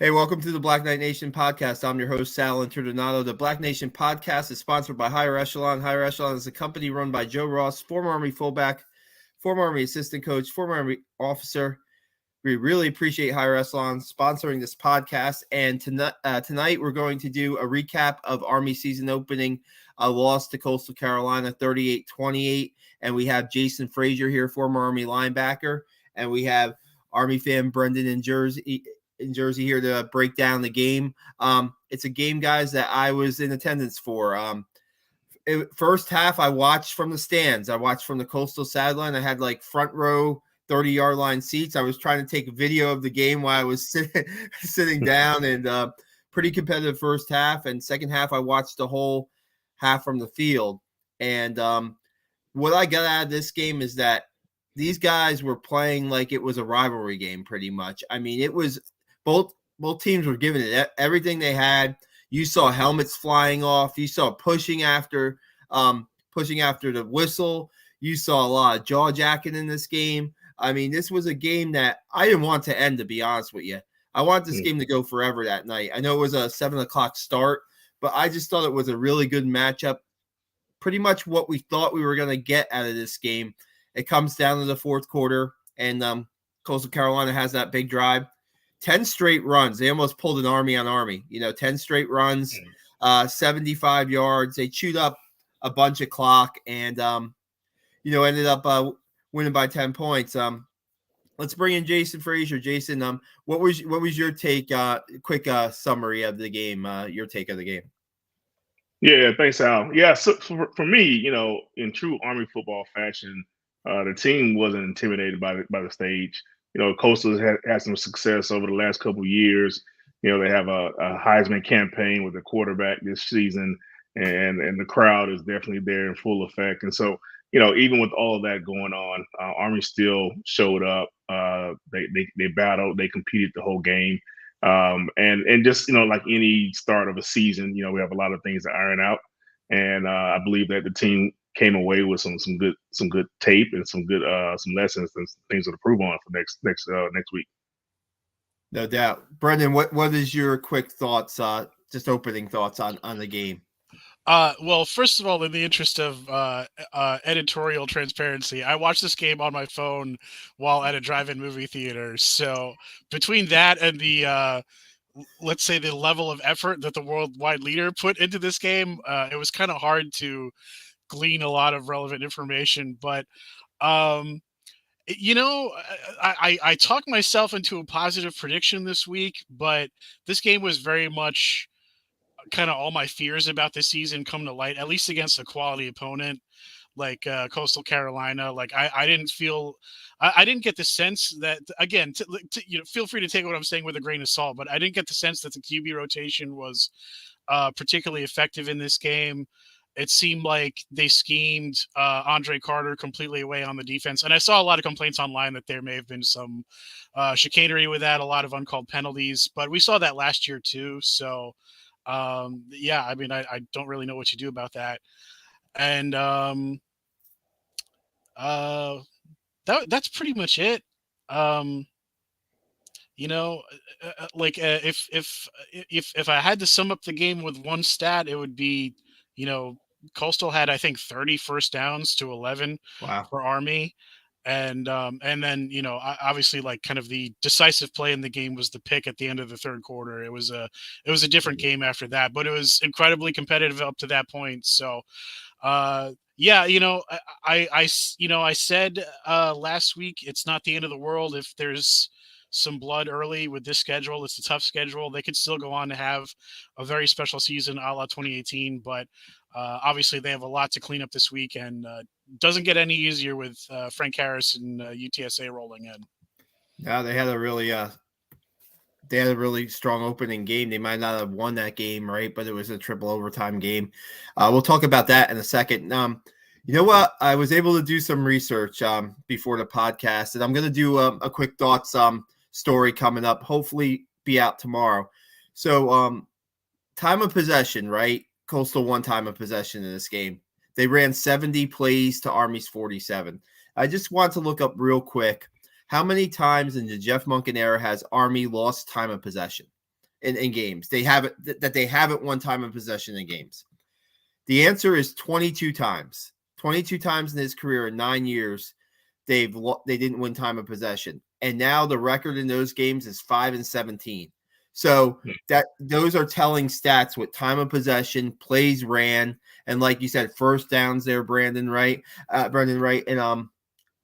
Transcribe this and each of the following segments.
Hey, welcome to the Black Knight Nation podcast. I'm your host, Sal Interdonato. The Black Nation podcast is sponsored by Higher Echelon. Higher Echelon is a company run by Joe Ross, former Army fullback, former Army assistant coach, former Army officer. We really appreciate Higher Echelon sponsoring this podcast. And tonight we're going to do a recap of Army season opening, a loss to Coastal Carolina, 38-28. And we have Jason Frazier here, former Army linebacker. And we have Army fan Brendan in Jersey here to break down the game. It's a game, guys, that I was in attendance for. First half, I watched from the stands. I watched from the Coastal sideline. I had like front row 30-yard line seats. I was trying to take a video of the game while I was sitting down, and pretty competitive first half. And second half, I watched the whole half from the field. And what I got out of this game is that these guys were playing like it was a rivalry game pretty much. I mean, it was both teams were giving it everything they had. You saw helmets flying off. You saw pushing after the whistle. You saw a lot of jaw jacking in this game. I mean, this was a game that I didn't want to end, to be honest with you. I wanted this game to go forever that night. I know it was a 7:00 start, but I just thought it was a really good matchup. Pretty much what we thought we were going to get out of this game. It comes down to the fourth quarter, and Coastal Carolina has that big drive. 10 straight runs. They almost pulled an Army on Army. 10 straight runs, 75 yards. They chewed up a bunch of clock and, ended up winning by 10 points. Let's bring in Jason Frazier. Jason, what was your take? Quick summary of the game. Your take of the game. Yeah, thanks, Al. Yeah, so for me, in true Army football fashion, the team wasn't intimidated by the stage. Coastal had some success over the last couple of years. They have a Heisman campaign with the quarterback this season, and the crowd is definitely there in full effect. And so, even with all of that going on, Army still showed up. They battled, they competed the whole game, and just like any start of a season, we have a lot of things to iron out, and I believe that the team came away with some good tape and some lessons and some things to improve on for next week. No doubt. Brendan, what is your quick thoughts, just opening thoughts on the game? Well, first of all, in the interest of editorial transparency, I watched this game on my phone while at a drive-in movie theater. So between that and the let's say the level of effort that the worldwide leader put into this game, it was kind of hard to glean a lot of relevant information. But I talked myself into a positive prediction this week, but this game was very much kind of all my fears about this season come to light, at least against a quality opponent like Coastal Carolina. Like I didn't get the sense that, again, feel free to take what I'm saying with a grain of salt, but I didn't get the sense that the QB rotation was particularly effective in this game. It seemed like they schemed Andre Carter completely away on the defense. And I saw a lot of complaints online that there may have been some chicanery with that, a lot of uncalled penalties. But we saw that last year too. So, yeah, I mean, I don't really know what you do about that. And that's pretty much it. If I had to sum up the game with one stat, it would be, Coastal had, I think, 30 first downs to 11 for Army. And then, obviously, like, kind of the decisive play in the game was the pick at the end of the third quarter. It was a different game after that, but it was incredibly competitive up to that point. So, yeah, I said last week, it's not the end of the world if there's some blood early with this schedule. It's a tough schedule. They could still go on to have a very special season a la 2018, but obviously they have a lot to clean up this week, and doesn't get any easier with Frank Harris and UTSA rolling in. Yeah, they had a really strong opening game. They might not have won that game, right? But it was a triple overtime game. We'll talk about that in a second. You know what? I was able to do some research before the podcast, and I'm going to do a quick thoughts story coming up, hopefully be out tomorrow. So time of possession, right? Coastal won time of possession in this game. They ran 70 plays to Army's 47. I just want to look up real quick, how many times in the Jeff Monken era has Army lost time of possession? in games. They haven't won time of possession in games. The answer is 22 times. 22 times in his career in 9 years, they didn't win time of possession. And now the record in those games is 5-17. So that those are telling stats with time of possession, plays ran, and like you said, first downs there, Brendan, right? And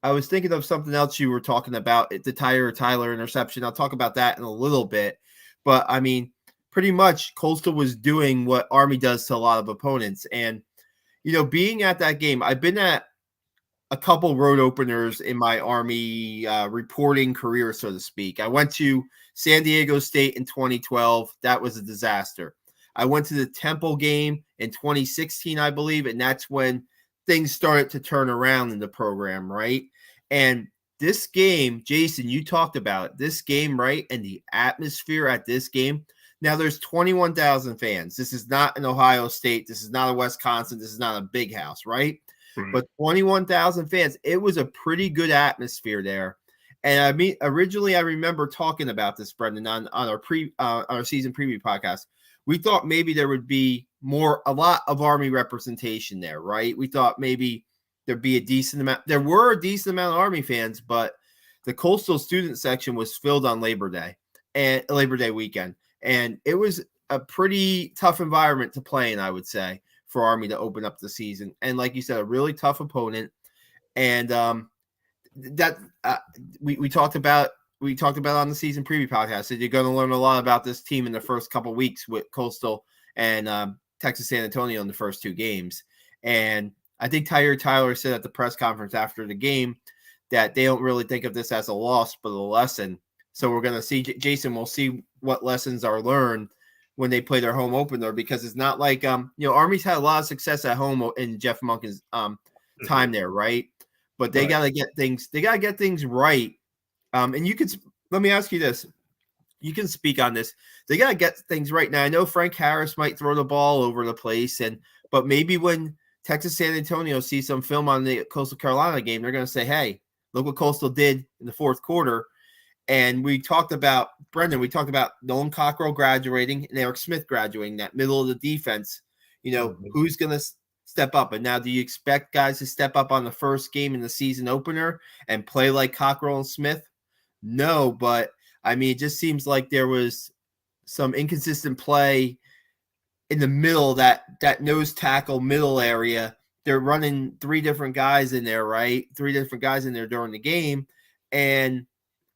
I was thinking of something else you were talking about, the Tyler interception. I'll talk about that in a little bit. But, I mean, pretty much Coastal was doing what Army does to a lot of opponents. And, being at that game, I've been at a couple road openers in my Army reporting career, so to speak. I went to San Diego State in 2012. That was a disaster. I went to the Temple game in 2016, I believe, and that's when things started to turn around in the program, right? And this game, Jason, you talked about it, this game, right? And the atmosphere at this game. Now, there's 21,000 fans. This is not an Ohio State. This is not a Wisconsin. This is not a big house, right? But 21,000 fans. It was a pretty good atmosphere there. And I mean, originally, I remember talking about this, Brendan, on our season preview podcast. We thought maybe there would be a lot of Army representation there, right? We thought maybe there'd be a decent amount. There were a decent amount of Army fans, but the Coastal student section was filled on Labor Day weekend. And it was a pretty tough environment to play in, I would say, for Army to open up the season. And like you said, a really tough opponent. And we talked about on the season preview podcast that you're going to learn a lot about this team in the first couple of weeks with Coastal and Texas San Antonio in the first two games. And I think Tyler said at the press conference after the game that they don't really think of this as a loss, but a lesson. So we're going to see, Jason, we'll see what lessons are learned when they play their home opener, because it's not like, Army's had a lot of success at home in Jeff Monken's time there, right? But they got to get things right. And let me ask you this. You can speak on this. They got to get things right. Now, I know Frank Harris might throw the ball over the place, but maybe when Texas San Antonio sees some film on the Coastal Carolina game, they're going to say, hey, look what Coastal did in the fourth quarter. And we talked about, Brendan, Nolan Cockrell graduating and Eric Smith graduating, that middle of the defense. Who's going to step up? And now, do you expect guys to step up on the first game in the season opener and play like Cockrell and Smith? No, but I mean, it just seems like there was some inconsistent play in the middle, that nose tackle middle area. They're running three different guys in there, right? Three different guys in there during the game. And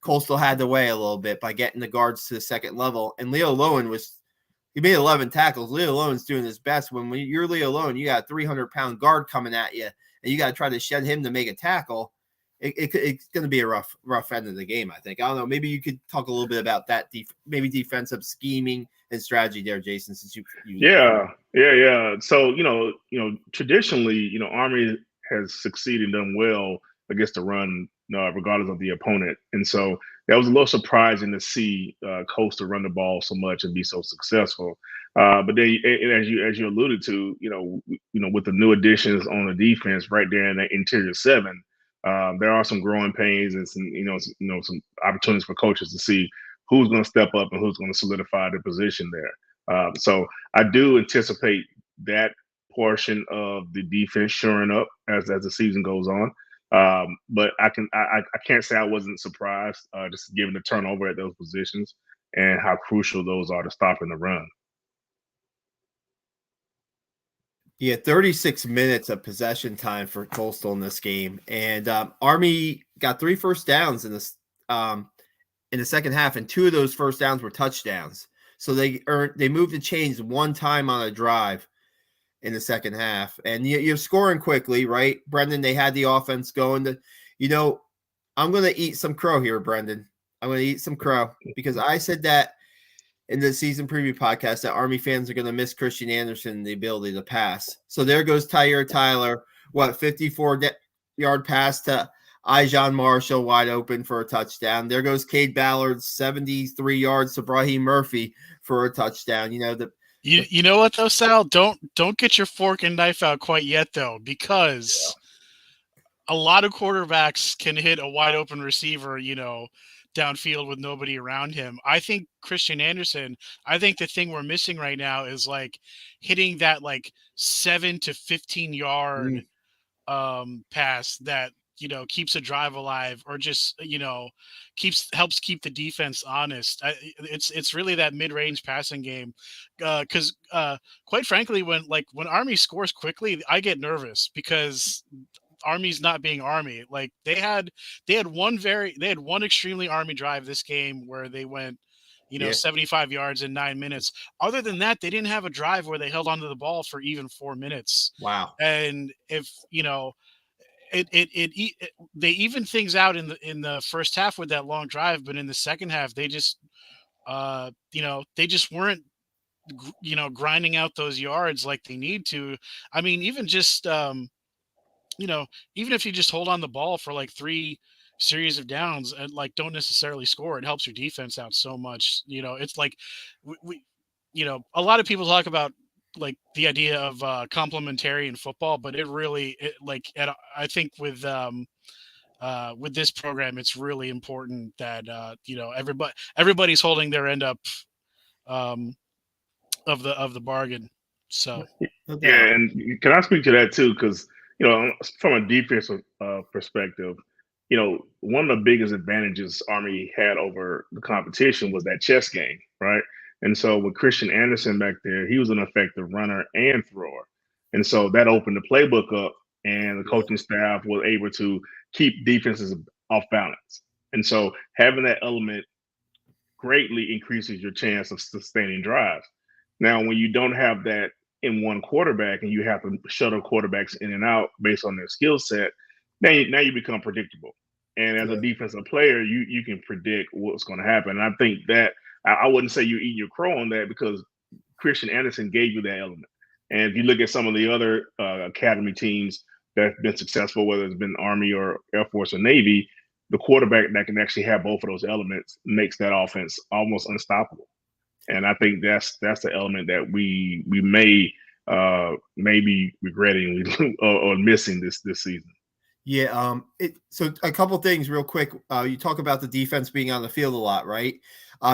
Coastal had the way a little bit by getting the guards to the second level. And Leo Lowen he made 11 tackles. Leo Lowen's doing his best. When you're Leo Lowen, you got a 300-pound guard coming at you, and you got to try to shed him to make a tackle. It's going to be a rough end of the game, I think. I don't know. Maybe you could talk a little bit about that, maybe defensive scheming and strategy there, Jason, since you Yeah. So, traditionally, Army has succeeded and done well against the run, regardless of the opponent. And so that was a little surprising to see Coastal run the ball so much and be so successful. But then, as you alluded to, with the new additions on the defense right there in the interior seven, there are some growing pains and some opportunities for coaches to see who's going to step up and who's going to solidify their position there. So I do anticipate that portion of the defense shoring up as the season goes on. But I can't say I wasn't surprised, just given the turnover at those positions and how crucial those are to stopping the run. Yeah, 36 minutes of possession time for Coastal in this game, and Army got 3 first downs in the second half, and 2 of those first downs were touchdowns. So they moved the chains one time on a drive in the second half, and you're scoring quickly, right, Brendan? They had the offense going. I'm going to eat some crow here, Brendan. I'm going to eat some crow because I said that in the season preview podcast that Army fans are going to miss Christian Anderson and the ability to pass. So there goes Tyler, 54-yard pass to Ijon Marshall wide open for a touchdown. There goes Cade Ballard, 73 yards to Brahim Murphy for a touchdown. You know what though, Sal? Don't get your fork and knife out quite yet though, because a lot of quarterbacks can hit a wide open receiver, downfield with nobody around him. I think Christian Anderson, I think the thing we're missing right now is like hitting that like 7 to 15 yard pass that, keeps a drive alive, or just, helps keep the defense honest. It's really that mid-range passing game. Cause quite frankly, when Army scores quickly, I get nervous because Army's not being Army. Like they had one extremely Army drive this game where they went, 75 yards in 9 minutes. Other than that, they didn't have a drive where they held onto the ball for even 4 minutes. Wow. And if, they even things out in the first half with that long drive, but in the second half, they just, they just weren't, grinding out those yards like they need to. I mean, even just, even if you just hold on the ball for like 3 series of downs and like don't necessarily score, it helps your defense out so much. It's like we a lot of people talk about like the idea of complementary in football, but I think with this program, it's really important that everybody's holding their end up of the bargain. So yeah, and can I speak to that too? Because from a defensive perspective, one of the biggest advantages Army had over the competition was that chess game, right? And so with Christian Anderson back there, he was an effective runner and thrower. And so that opened the playbook up, and the coaching staff was able to keep defenses off balance. And so having that element greatly increases your chance of sustaining drives. Now, when you don't have that in one quarterback and you have to shuttle quarterbacks in and out based on their skill set, now you become predictable. And as a defensive player, you can predict what's going to happen. And I think that I wouldn't say you eat your crow on that, because Christian Anderson gave you that element. And if you look at some of the other academy teams that have been successful, whether it's been Army or Air Force or Navy, the quarterback that can actually have both of those elements makes that offense almost unstoppable. And I think that's the element that we may be regretting or missing this season. Yeah. So a couple things real quick. You talk about the defense being on the field a lot, right?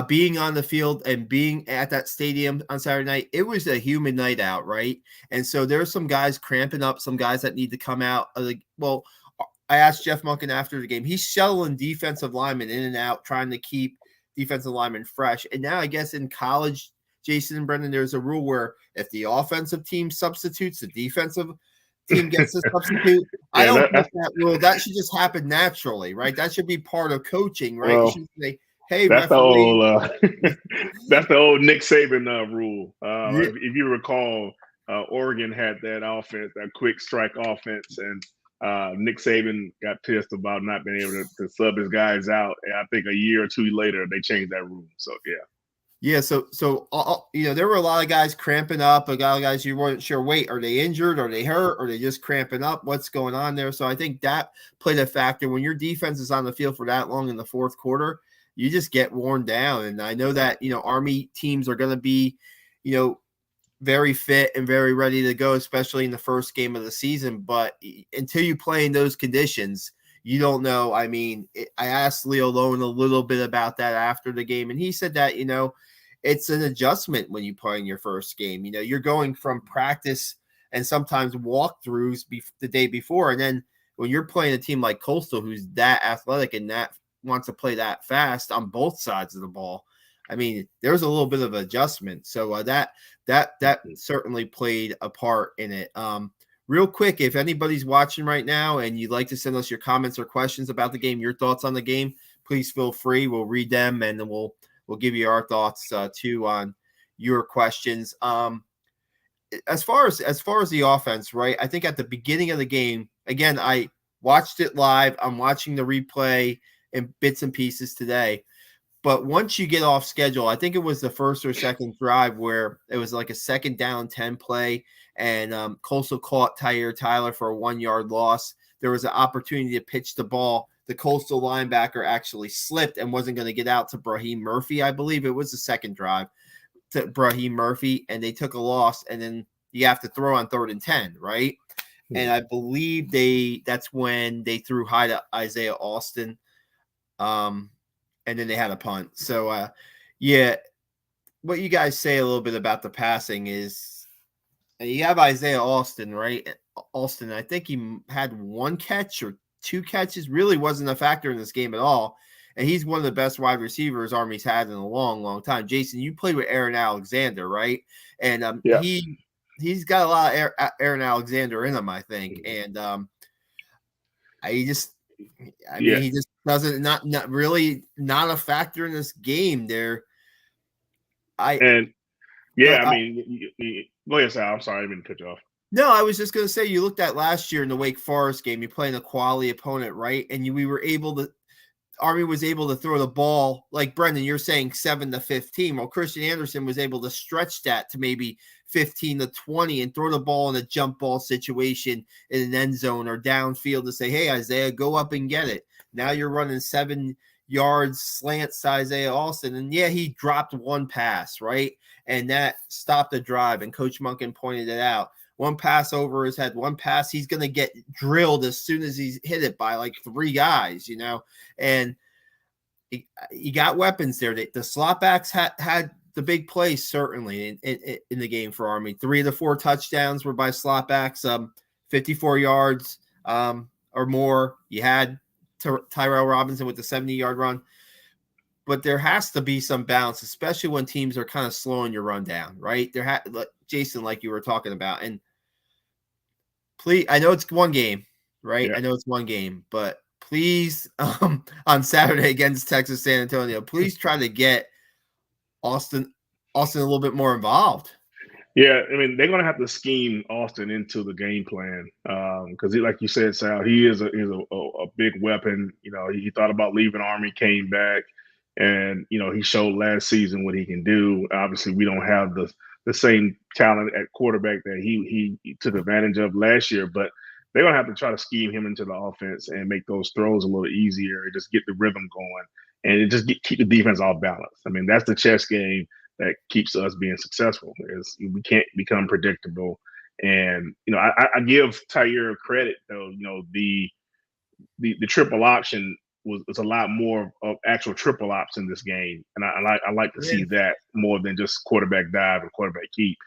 Being on the field and being at that stadium on Saturday night, it was a human night out, right? And so there's some guys cramping up, some guys that need to come out. I asked Jeff Monken after the game. He's shuttling defensive linemen in and out, trying to keep defensive linemen fresh. And now I guess in college, Jason and Brendan, there's a rule where if the offensive team substitutes, the defensive team gets to substitute. I don't think that rule. That should just happen naturally, right? That should be part of coaching, right? Well, you should say, hey, that's referee. That's the old Nick Saban rule. Yeah. If you recall, Oregon had that offense, that quick strike offense, and Nick Saban got pissed about not being able to sub his guys out. And I think a year or two later, they changed that rule. So, yeah. Yeah, so there were a lot of guys cramping up. A lot of guys you weren't sure. Wait, are they injured? Are they hurt? Are they just cramping up? What's going on there? So I think that played a factor. When your defense is on the field for that long in the fourth quarter, you just get worn down. And I know that Army teams are going to be, very fit and very ready to go, especially in the first game of the season. But until you play in those conditions, you don't know. I mean, I asked Leo Lowen a little bit about that after the game, and he said that it's an adjustment when you play in your first game. You're going from practice and sometimes walkthroughs the day before. And then when you're playing a team like Coastal, who's that athletic and that wants to play that fast on both sides of the ball, I mean, there's a little bit of adjustment. So that certainly played a part in it. Real quick, if anybody's watching right now and you'd like to send us your comments or questions about the game, your thoughts on the game, please feel free. We'll read them, and then we'll give you our thoughts too on your questions. As far as the offense, right? I think at the beginning of the game, again, I watched it live. I'm watching the replay in bits and pieces today. But once you get off schedule, I think it was the first or second drive where it was like a 2nd down 10 play, and Coastal caught Tyler for a 1-yard loss. There was an opportunity to pitch the ball. The Coastal linebacker actually slipped and wasn't going to get out to Brahim Murphy. I believe it was the second drive to Brahim Murphy, and they took a loss. And then you have to throw on 3rd and 10, right? Mm-hmm. And I believe that's when they threw high to Isaiah Austin. and then they had a punt. So, yeah, what you guys say a little bit about the passing is you have Isaiah Austin, right? Austin, I think he had one catch or two catches, really wasn't a factor in this game at all. And he's one of the best wide receivers Army's had in a long, long time. Jason, you played with Aaron Alexander, right? And he's got a lot of Aaron Alexander in him, I think. And he just doesn't not really not a factor in this game there. I mean, go ahead, Sal. I'm sorry, I didn't mean to cut you off. No, I was just going to say, you looked at last year in the Wake Forest game, you're playing a quality opponent, right? And Army was able to throw the ball, like Brendan, you're saying 7 to 15. Well, Christian Anderson was able to stretch that to maybe 15 to 20 and throw the ball in a jump ball situation in an end zone or downfield to say, hey, Isaiah, go up and get it. Now you're running 7 yards slants to Isaiah Austin. And yeah, he dropped one pass, right? And that stopped the drive. And Coach Monken pointed it out. One pass over his head, one pass, he's going to get drilled as soon as he's hit it by like 3 guys, and he got weapons there. The slot backs had the big plays, certainly, in the game for Army. 3 of the 4 touchdowns were by slot backs, 54 yards or more. You had Tyrell Robinson with the 70-yard run. But there has to be some balance, especially when teams are kind of slowing your run down, right? Jason, like you were talking about. And please, I know it's one game, right? Yeah. I know it's one game, but please, on Saturday against Texas San Antonio, please try to get Austin a little bit more involved. Yeah, I mean, they're going to have to scheme Austin into the game plan because, like you said, Sal, he is a big weapon. He thought about leaving Army, came back, and he showed last season what he can do. Obviously, we don't have the same talent at quarterback that he took advantage of last year, but they're going to have to try to scheme him into the offense and make those throws a little easier and just get the rhythm going and just keep the defense off balance. I mean, that's the chess game that keeps us being successful. Is we can't become predictable. And I give Tyre credit though. The triple option was a lot more of actual triple ops in this game, and I like to see that more than just quarterback dive or quarterback keep.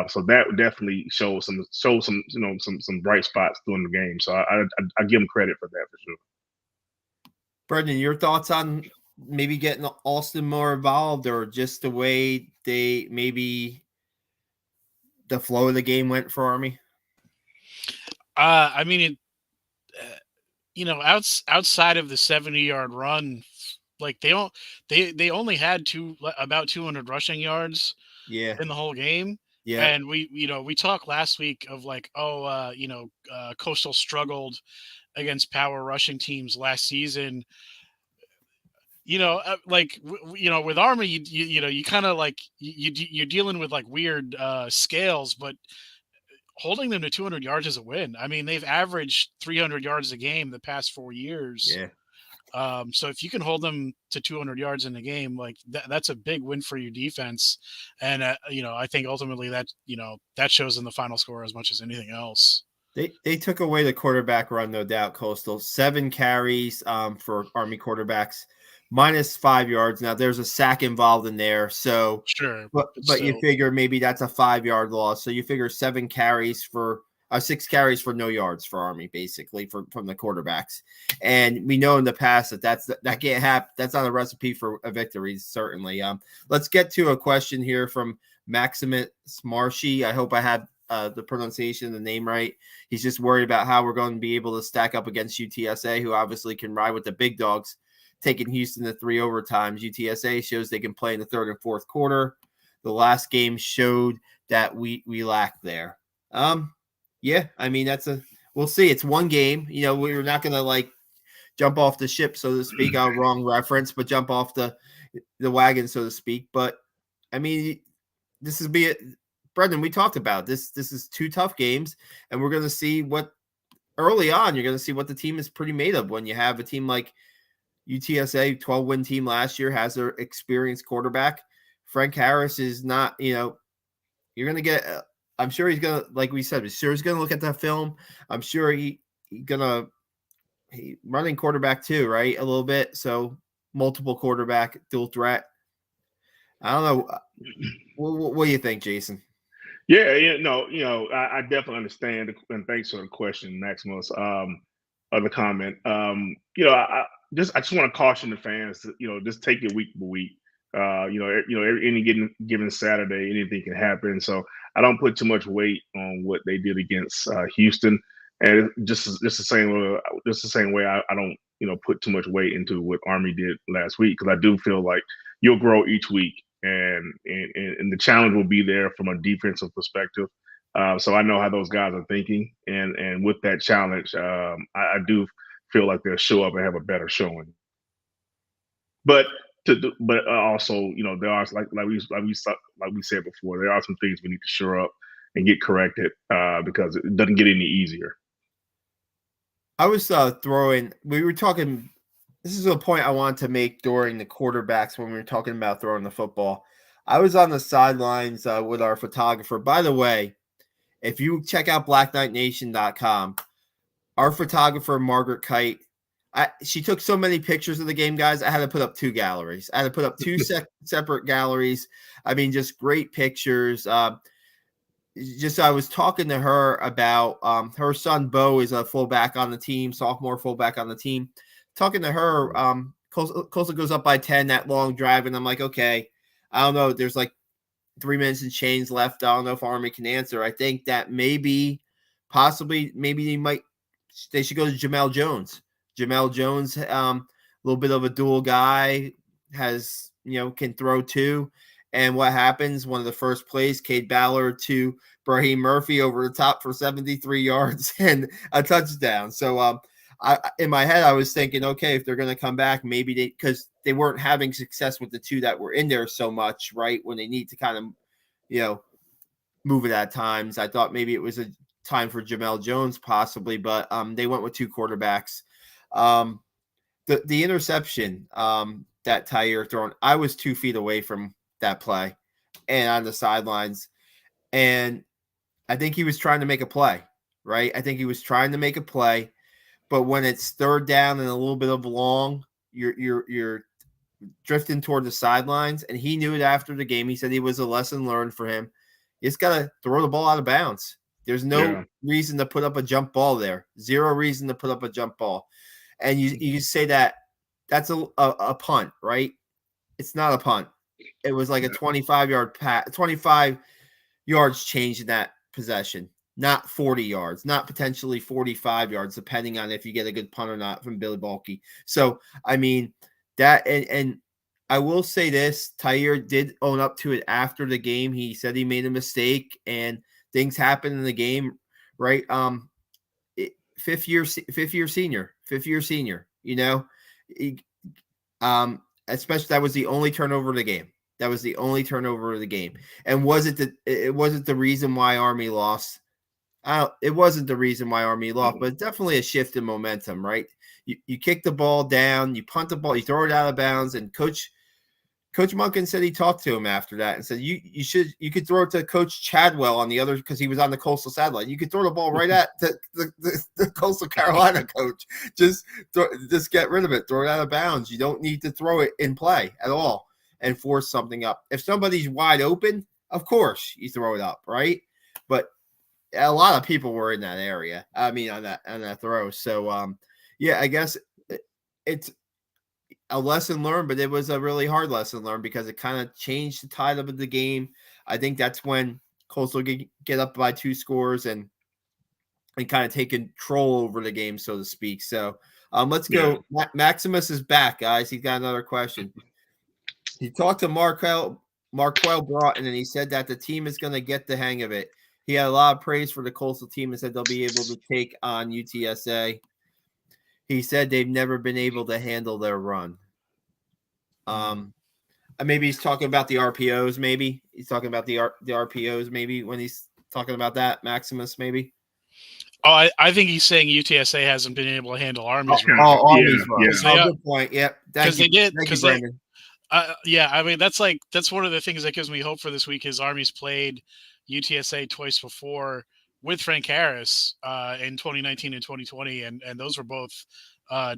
So that definitely shows some bright spots during the game. So I give him credit for that for sure. Brendan, your thoughts on maybe getting Austin more involved, or just the way maybe the flow of the game went for Army? I mean, outside of the 70-yard run, like they only had about 200 rushing yards in the whole game. Yeah. And we talked last week of like, Coastal struggled against power rushing teams last season. With Army, you kind of like you're dealing with like weird scales, but holding them to 200 yards is a win. I mean, they've averaged 300 yards a game the past 4 years. Yeah. So if you can hold them to 200 yards in the game, like that's a big win for your defense. And, I think ultimately that shows in the final score as much as anything else. They took away the quarterback run, no doubt, Coastal. 7 carries for Army quarterbacks, -5 yards. Now there's a sack involved in there. So sure. But you figure maybe that's a 5-yard loss. So you figure 6 carries for no yards for Army, basically from the quarterbacks. And we know in the past that can't happen. That's not a recipe for a victory, certainly. Let's get to a question here from Maximus Marshy. I hope I had the pronunciation of the name right. He's just worried about how we're going to be able to stack up against UTSA, who obviously can ride with the big dogs, taking Houston to 3 overtimes. UTSA shows they can play in the 3rd and 4th quarter. The last game showed that we lacked there. Yeah, I mean, we'll see. It's one game. We're not going to like jump off the ship, so to speak. Wrong reference, but jump off the wagon, so to speak. But I mean, this is Brendan, we talked about this. This is 2 tough games, and we're going to see what early on. You're going to see what the team is pretty made of when you have a team like UTSA, 12-win team last year, has their experienced quarterback. Frank Harris is not. You're going to get. I'm sure he's going to, like we said, he's going to look at that film. I'm sure he's going to running quarterback too, right? A little bit. So multiple quarterback dual threat. I don't know. What do you think, Jason? Yeah, no, I definitely understand, and thanks for the question, Maximus. Or the comment. I just want to caution the fans to, just take it week by week. Any given Saturday, anything can happen. So I don't put too much weight on what they did against Houston, and just the same way I don't put too much weight into what Army did last week, because I do feel like you'll grow each week, and the challenge will be there from a defensive perspective. So I know how those guys are thinking, and with that challenge, I do feel like they'll show up and have a better showing. But also, there are like we said before, there are some things we need to shore up and get corrected, because it doesn't get any easier. I was we were talking. This is a point I wanted to make during the quarterbacks when we were talking about throwing the football. I was on the sidelines with our photographer. By the way, if you check out BlackKnightNation.com, our photographer, Margaret Kite, she took so many pictures of the game, guys. I had to put up 2 galleries. I had to put up 2 separate galleries. I mean, just great pictures. I was talking to her about her son, Bo, is a fullback on the team, sophomore fullback on the team. Talking to her, Coastal goes up by 10, that long drive, and I'm like, okay, I don't know. There's like 3 minutes and change left. I don't know if Army can answer. I think that maybe they should go to Jamel Jones. Jamel Jones, a little bit of a dual guy, has, can throw too. And what happens? One of the first plays, Cade Ballard to Brahim Murphy over the top for 73 yards and a touchdown. So in my head, I was thinking, okay, if they're going to come back, maybe because they weren't having success with the 2 that were in there so much, right? When they need to kind of, move it at times. I thought maybe it was a time for Jamel Jones possibly, but they went with 2 quarterbacks. The interception that Tyre thrown, I was 2 feet away from that play and on the sidelines. And I think he was trying to make a play, right? I think he was trying to make a play. But when it's 3rd down and a little bit of long, you're drifting toward the sidelines. And he knew it after the game. He said it was a lesson learned for him. You just got to throw the ball out of bounds. There's no reason to put up a jump ball there. 0 reason to put up a jump ball. And you say that's a punt, right? It's not a punt. It was like a 25-yard pass, 25 yards change in that possession. Not 40 yards, not potentially 45 yards, depending on if you get a good punt or not from Billy Balky. So, I mean, that and I will say this, Tyre did own up to it after the game. He said he made a mistake and things happen in the game, right? Fifth year senior, especially that was the only turnover of the game. That was the only turnover of the game. And it wasn't the reason why Army lost. It wasn't the reason why Army lost, but definitely a shift in momentum, right? You kick the ball down, you punt the ball, you throw it out of bounds, and Coach Monken said he talked to him after that and said you could throw it to Coach Chadwell on the other, because he was on the Coastal satellite. You could throw the ball right at the Coastal Carolina coach. Just get rid of it, throw it out of bounds. You don't need to throw it in play at all and force something up. If somebody's wide open, of course you throw it up, right? But a lot of people were in that area. I mean, on that throw. So, I guess it's a lesson learned, but it was a really hard lesson learned because it kind of changed the tide of the game. I think that's when Coastal get up by 2 scores and kind of take control over the game, so to speak. So, let's go. Maximus is back, guys. He's got another question. He talked to Marquel Broughton, and he said that the team is going to get the hang of it. He had a lot of praise for the Coastal team and said they'll be able to take on UTSA. He said they've never been able to handle their run. Maybe he's talking about the RPOs. Maybe he's talking about the RPOs. Maybe when he's talking about that, Maximus. Maybe. Oh, I think he's saying UTSA hasn't been able to handle Army's run. Army's run. Good point. Yep. Because they did. Brandon. I mean, that's one of the things that gives me hope for this week is Army's played UTSA twice before with Frank Harris in 2019 and 2020, and those were both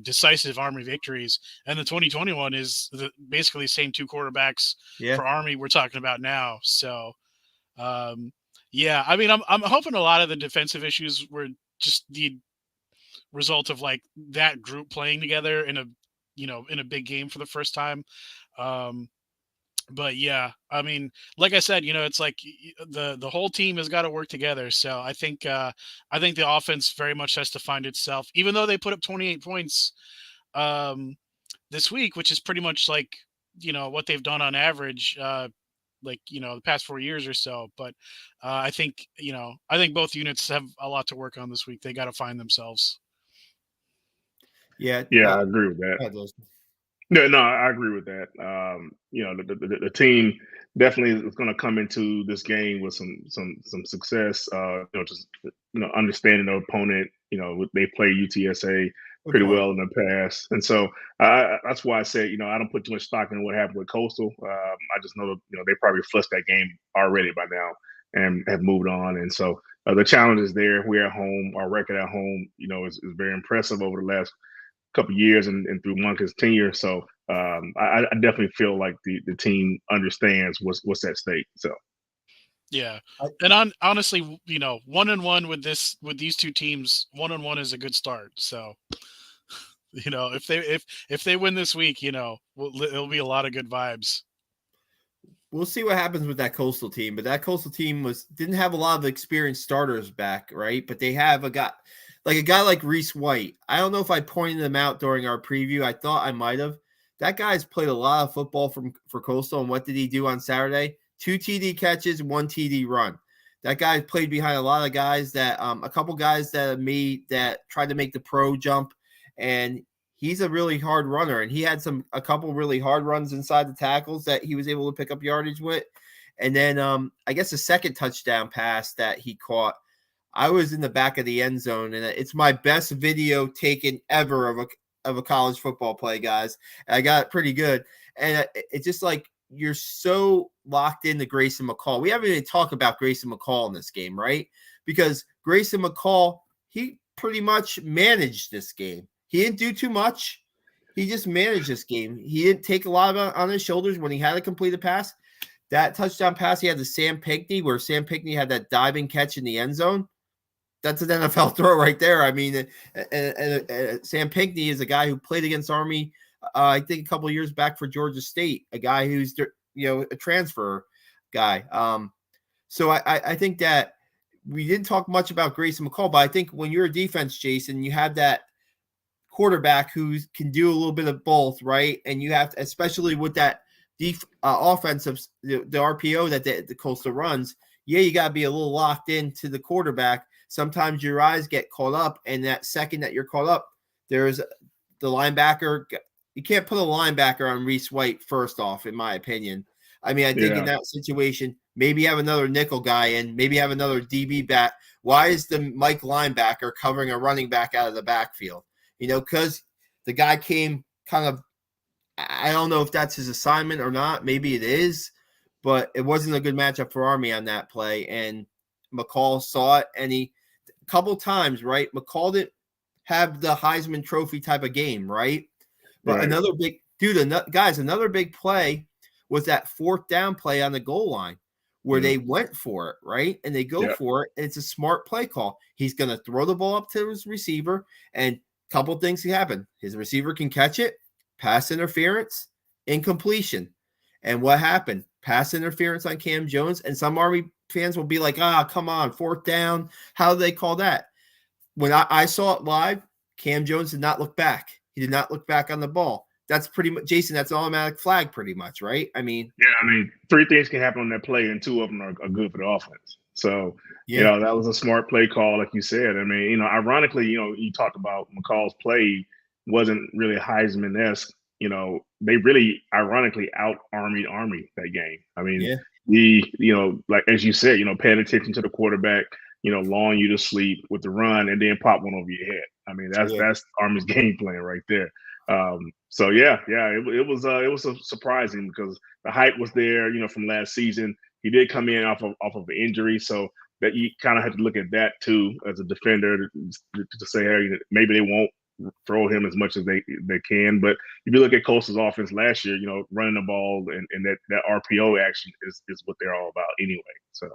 decisive Army victories. And the 2021 is basically the same two quarterbacks for Army we're talking about now. So, yeah, I mean, I'm hoping a lot of the defensive issues were just the result of like that group playing together in a big game for the first time. But yeah, I mean, like I said, it's like the whole team has got to work together. So I think the offense very much has to find itself, even though they put up 28 points this week, which is pretty much like what they've done on average, like the past 4 years or so. But I think both units have a lot to work on this week. They got to find themselves. Yeah, I agree with that. No, I agree with that. The team definitely is going to come into this game with some success. Just understanding the opponent. They play UTSA pretty well in the past, and so that's why I said I don't put too much stock in what happened with Coastal. I just know that they probably flushed that game already by now and have moved on, and so the challenge is there. We're at home. Our record at home, is very impressive over the last couple of years and through Monken's tenure. So I definitely feel like the team understands what's at stake. So yeah, and honestly, 1-1 with these two teams, 1-1 is a good start. So if they win this week, it'll be a lot of good vibes. We'll see what happens with that Coastal team, but that Coastal team didn't have a lot of experienced starters back, right? But they have a guy like Reese White. I don't know if I pointed him out during our preview. I thought I might have. That guy's played a lot of football for Coastal, and what did he do on Saturday? 2 TD catches, 1 TD run. That guy played behind a lot of guys a couple guys that tried to make the pro jump, and he's a really hard runner, and he had a couple really hard runs inside the tackles that he was able to pick up yardage with. And then I guess the second touchdown pass that he caught, I was in the back of the end zone, and it's my best video taken ever of a college football play, guys. And I got it pretty good. And it's just like you're so locked into Grayson McCall. We haven't even talked about Grayson McCall in this game, right? Because Grayson McCall, he pretty much managed this game. He didn't do too much. He just managed this game. He didn't take a lot of it on his shoulders when he had to complete a pass. That touchdown pass he had to Sam Pinckney, where Sam Pinckney had that diving catch in the end zone. That's an NFL throw right there. I mean, and Sam Pinckney is a guy who played against Army, I think a couple of years back for Georgia State, a guy who's a transfer guy. So I think that we didn't talk much about Grayson McCall, but I think when you're a defense, Jason, you have that quarterback who can do a little bit of both, right? And you have to, especially with that offensive, the RPO that the Coastal runs, you got to be a little locked into the quarterback. Sometimes your eyes get caught up, and that second that you're caught up, there's the linebacker. You can't put a linebacker on Reese White first off, in my opinion. I mean, I think in that situation, maybe have another nickel guy and maybe have another DB back. Why is the Mike linebacker covering a running back out of the backfield? Because the guy came kind of, I don't know if that's his assignment or not. Maybe it is, but it wasn't a good matchup for Army on that play. And McCall saw it, and a couple times, right? McCall didn't have the Heisman Trophy type of game, right? But another big play was that fourth down play on the goal line where they went for it, right? And they go for it, and it's a smart play call. He's going to throw the ball up to his receiver, and a couple things can happen. His receiver can catch it, pass interference, incompletion. And what happened? Pass interference on Cam Jones, and some Army fans will be like, come on, fourth down. How do they call that? When I saw it live, Cam Jones did not look back. He did not look back on the ball. That's pretty much, Jason, that's an automatic flag pretty much, right? I mean. Yeah, three things can happen on that play, and two of them are good for the offense. So, that was a smart play call, like you said. Ironically, you talked about McCall's play wasn't really Heisman-esque. They really ironically out-armied Army that game. Like as you said, paying attention to the quarterback, lulling you to sleep with the run and then pop one over your head. That's Army's game plan right there. It was surprising because the hype was there, from last season. He did come in off of an injury, so that you kind of had to look at that too as a defender to say, hey, maybe they won't throw him as much as they can. But if you look at Coastal's offense last year, running the ball and that RPO action is what they're all about anyway. So.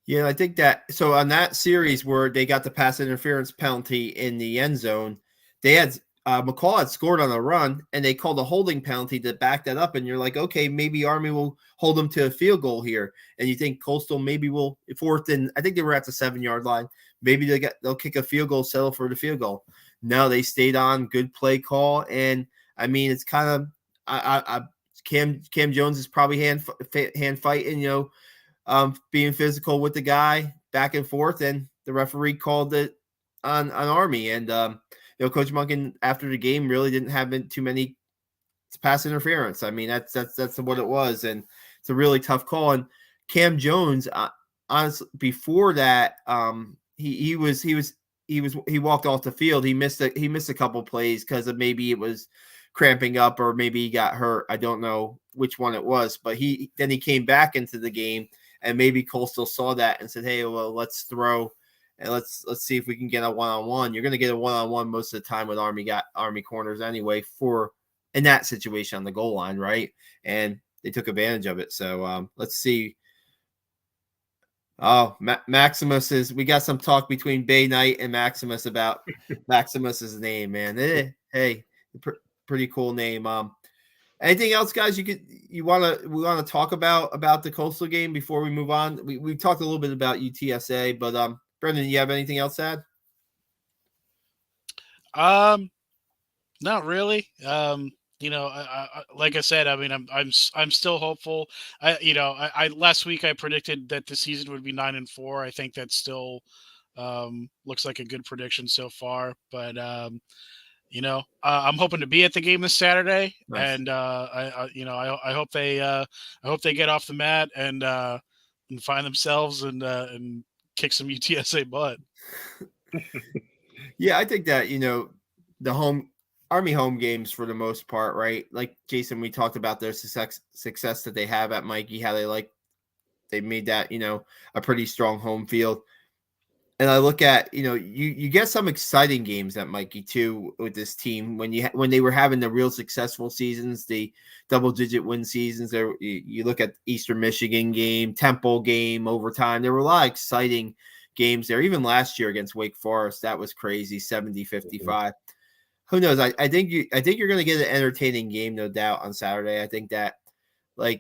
Yeah, I think that. So on that series where they got the pass interference penalty in the end zone, they had McCall had scored on a run, and they called a holding penalty to back that up. And you're like, okay, maybe Army will hold them to a field goal here. And you think Coastal maybe will fourth and I think they were at the 7-yard line. Maybe they'll kick a field goal, settle for the field goal. No, they stayed on. Good play call, and I mean it's kind of Cam Jones is probably hand fighting, being physical with the guy back and forth, and the referee called it on Army. And Coach Monken after the game really didn't have too many pass interference. I mean that's what it was, and it's a really tough call. And Cam Jones, honestly, before that, he walked off the field. He missed a couple plays because of maybe it was cramping up or maybe he got hurt. I don't know which one it was, but he came back into the game. And maybe Coastal saw that and said, "Hey, well, let's throw and let's see if we can get a one-on-one." You're going to get a one-on-one most of the time with Army corners anyway in that situation on the goal line, right? And they took advantage of it. So let's see. Oh, Maximus we got some talk between Bay Knight and Maximus about Maximus's name, man. Hey, pretty cool name. Anything else, guys? We want to talk about the Coastal game before we move on? We talked a little bit about UTSA, but Brendan, you have anything else to add? Not really. Like I said, I mean, I'm still hopeful. I last week I predicted that the season would be 9-4. I think that still looks like a good prediction so far, but I'm hoping to be at the game this Saturday. Nice. And I hope they get off the mat and find themselves and kick some UTSA butt. Yeah, I think that the Army home games for the most part, right? Like Jason, we talked about their success that they have at Mikey, how they made that a pretty strong home field. And I look at, you get some exciting games at Mikey too with this team when they were having the real successful seasons, the double-digit win seasons. There, you look at Eastern Michigan game, Temple game, overtime. There were a lot of exciting games there. Even last year against Wake Forest, that was crazy, 70-55. Mm-hmm. Who knows? I think you're going to get an entertaining game, no doubt, on Saturday. I think that, I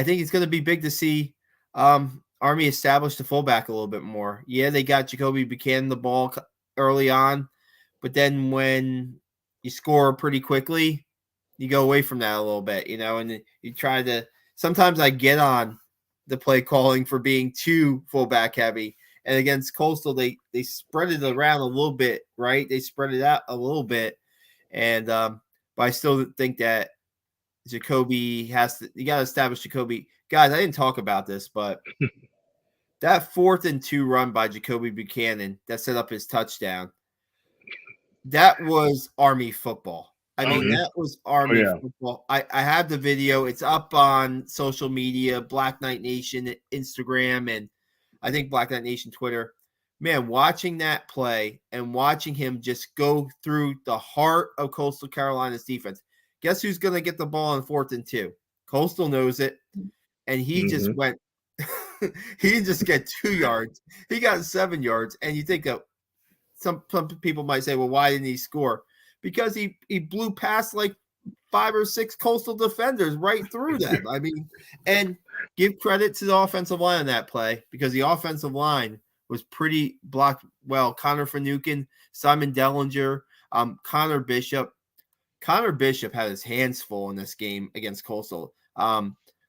think it's going to be big to see. Army established the fullback a little bit more. Yeah, they got Jakovic Buchanan the ball early on, but then when you score pretty quickly, you go away from that a little bit, and you try to – sometimes I get on the play calling for being too fullback heavy. And against Coastal, they spread it around a little bit, right? They spread it out a little bit. And but I still think that Jakobi you got to establish Jakobi. Guys, I didn't talk about this, but that 4th and 2 run by Jakovic Buchanan that set up his touchdown, that was Army football. I mean, that was Army football. I have the video. It's up on social media, Black Knight Nation, Instagram, and I think Black Knight Nation Twitter. Man, watching that play and watching him just go through the heart of Coastal Carolina's defense. Guess who's going to get the ball on 4th and 2? Coastal knows it, and he just went – he didn't just get 2 yards. He got 7 yards, and you think of some people might say, well, why didn't he score? Because he blew past like 5 or 6 Coastal defenders right through them. I mean, and give credit to the offensive line on that play because the offensive line was pretty blocked well. Connor Finucane, Simon Dellinger, Connor Bishop. Connor Bishop had his hands full in this game against Coastal.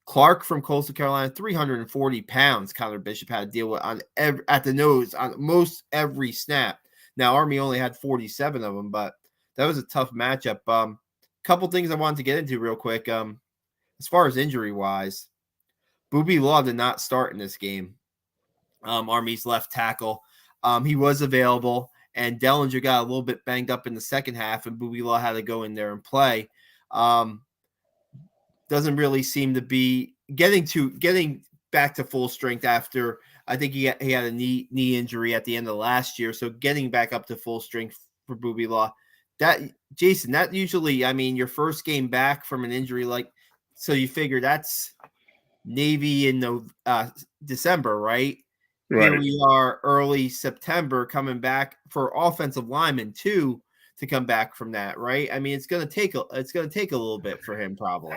Clark from Coastal Carolina, 340 pounds. Connor Bishop had to deal with at the nose on most every snap. Now, Army only had 47 of them, but that was a tough matchup. Couple things I wanted to get into real quick. As far as injury-wise, Boobie Law did not start in this game. Army's left tackle. He was available, and Dellinger got a little bit banged up in the second half, and Boobie Law had to go in there and play. Doesn't really seem to be getting back to full strength after I think he had a knee injury at the end of last year. So getting back up to full strength Booby Law. That Jason, that usually, I mean, your first game back from an injury, like, so you figure that's Navy in December, right? Right. Here we are early September coming back for offensive linemen too to come back from that, right? I mean, it's gonna take a little bit for him probably.